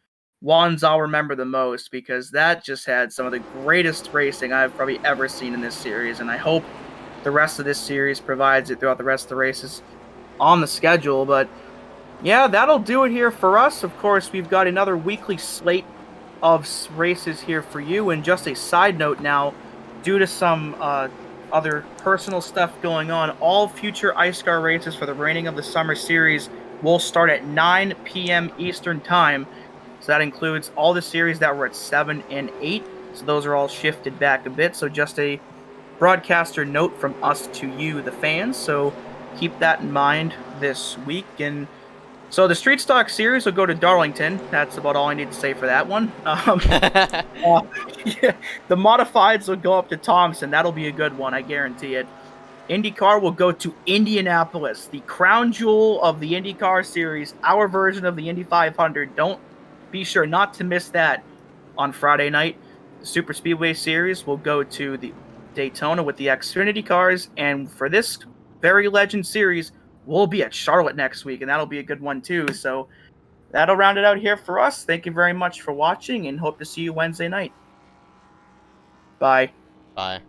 ones I'll remember the most because that just had some of the greatest racing I've probably ever seen in this series, and I hope the rest of this series provides it throughout the rest of the races on the schedule. But yeah, that'll do it here for us. Of course, we've got another weekly slate of races here for you. And just a side note now, due to some other personal stuff going on, all future iSCAR races for the remaining of the summer series will start at 9 p.m. Eastern Time. So that includes all the series that were at 7 and 8. So those are all shifted back a bit. So just a broadcaster note from us to you, the fans. So keep that in mind this week. And so the Street Stock series will go to Darlington. That's about all I need to say for that one. Yeah, the Modifieds will go up to Thompson. That'll be a good one, I guarantee it. IndyCar will go to Indianapolis, the crown jewel of the IndyCar series, our version of the Indy 500. Don't be sure not to miss that on Friday night. The Super Speedway series will go to the Daytona with the Xfinity cars, and for this very legend series, we'll be at Charlotte next week, and that'll be a good one too. So that'll round it out here for us. Thank you very much for watching, and hope to see you Wednesday night. Bye. Bye.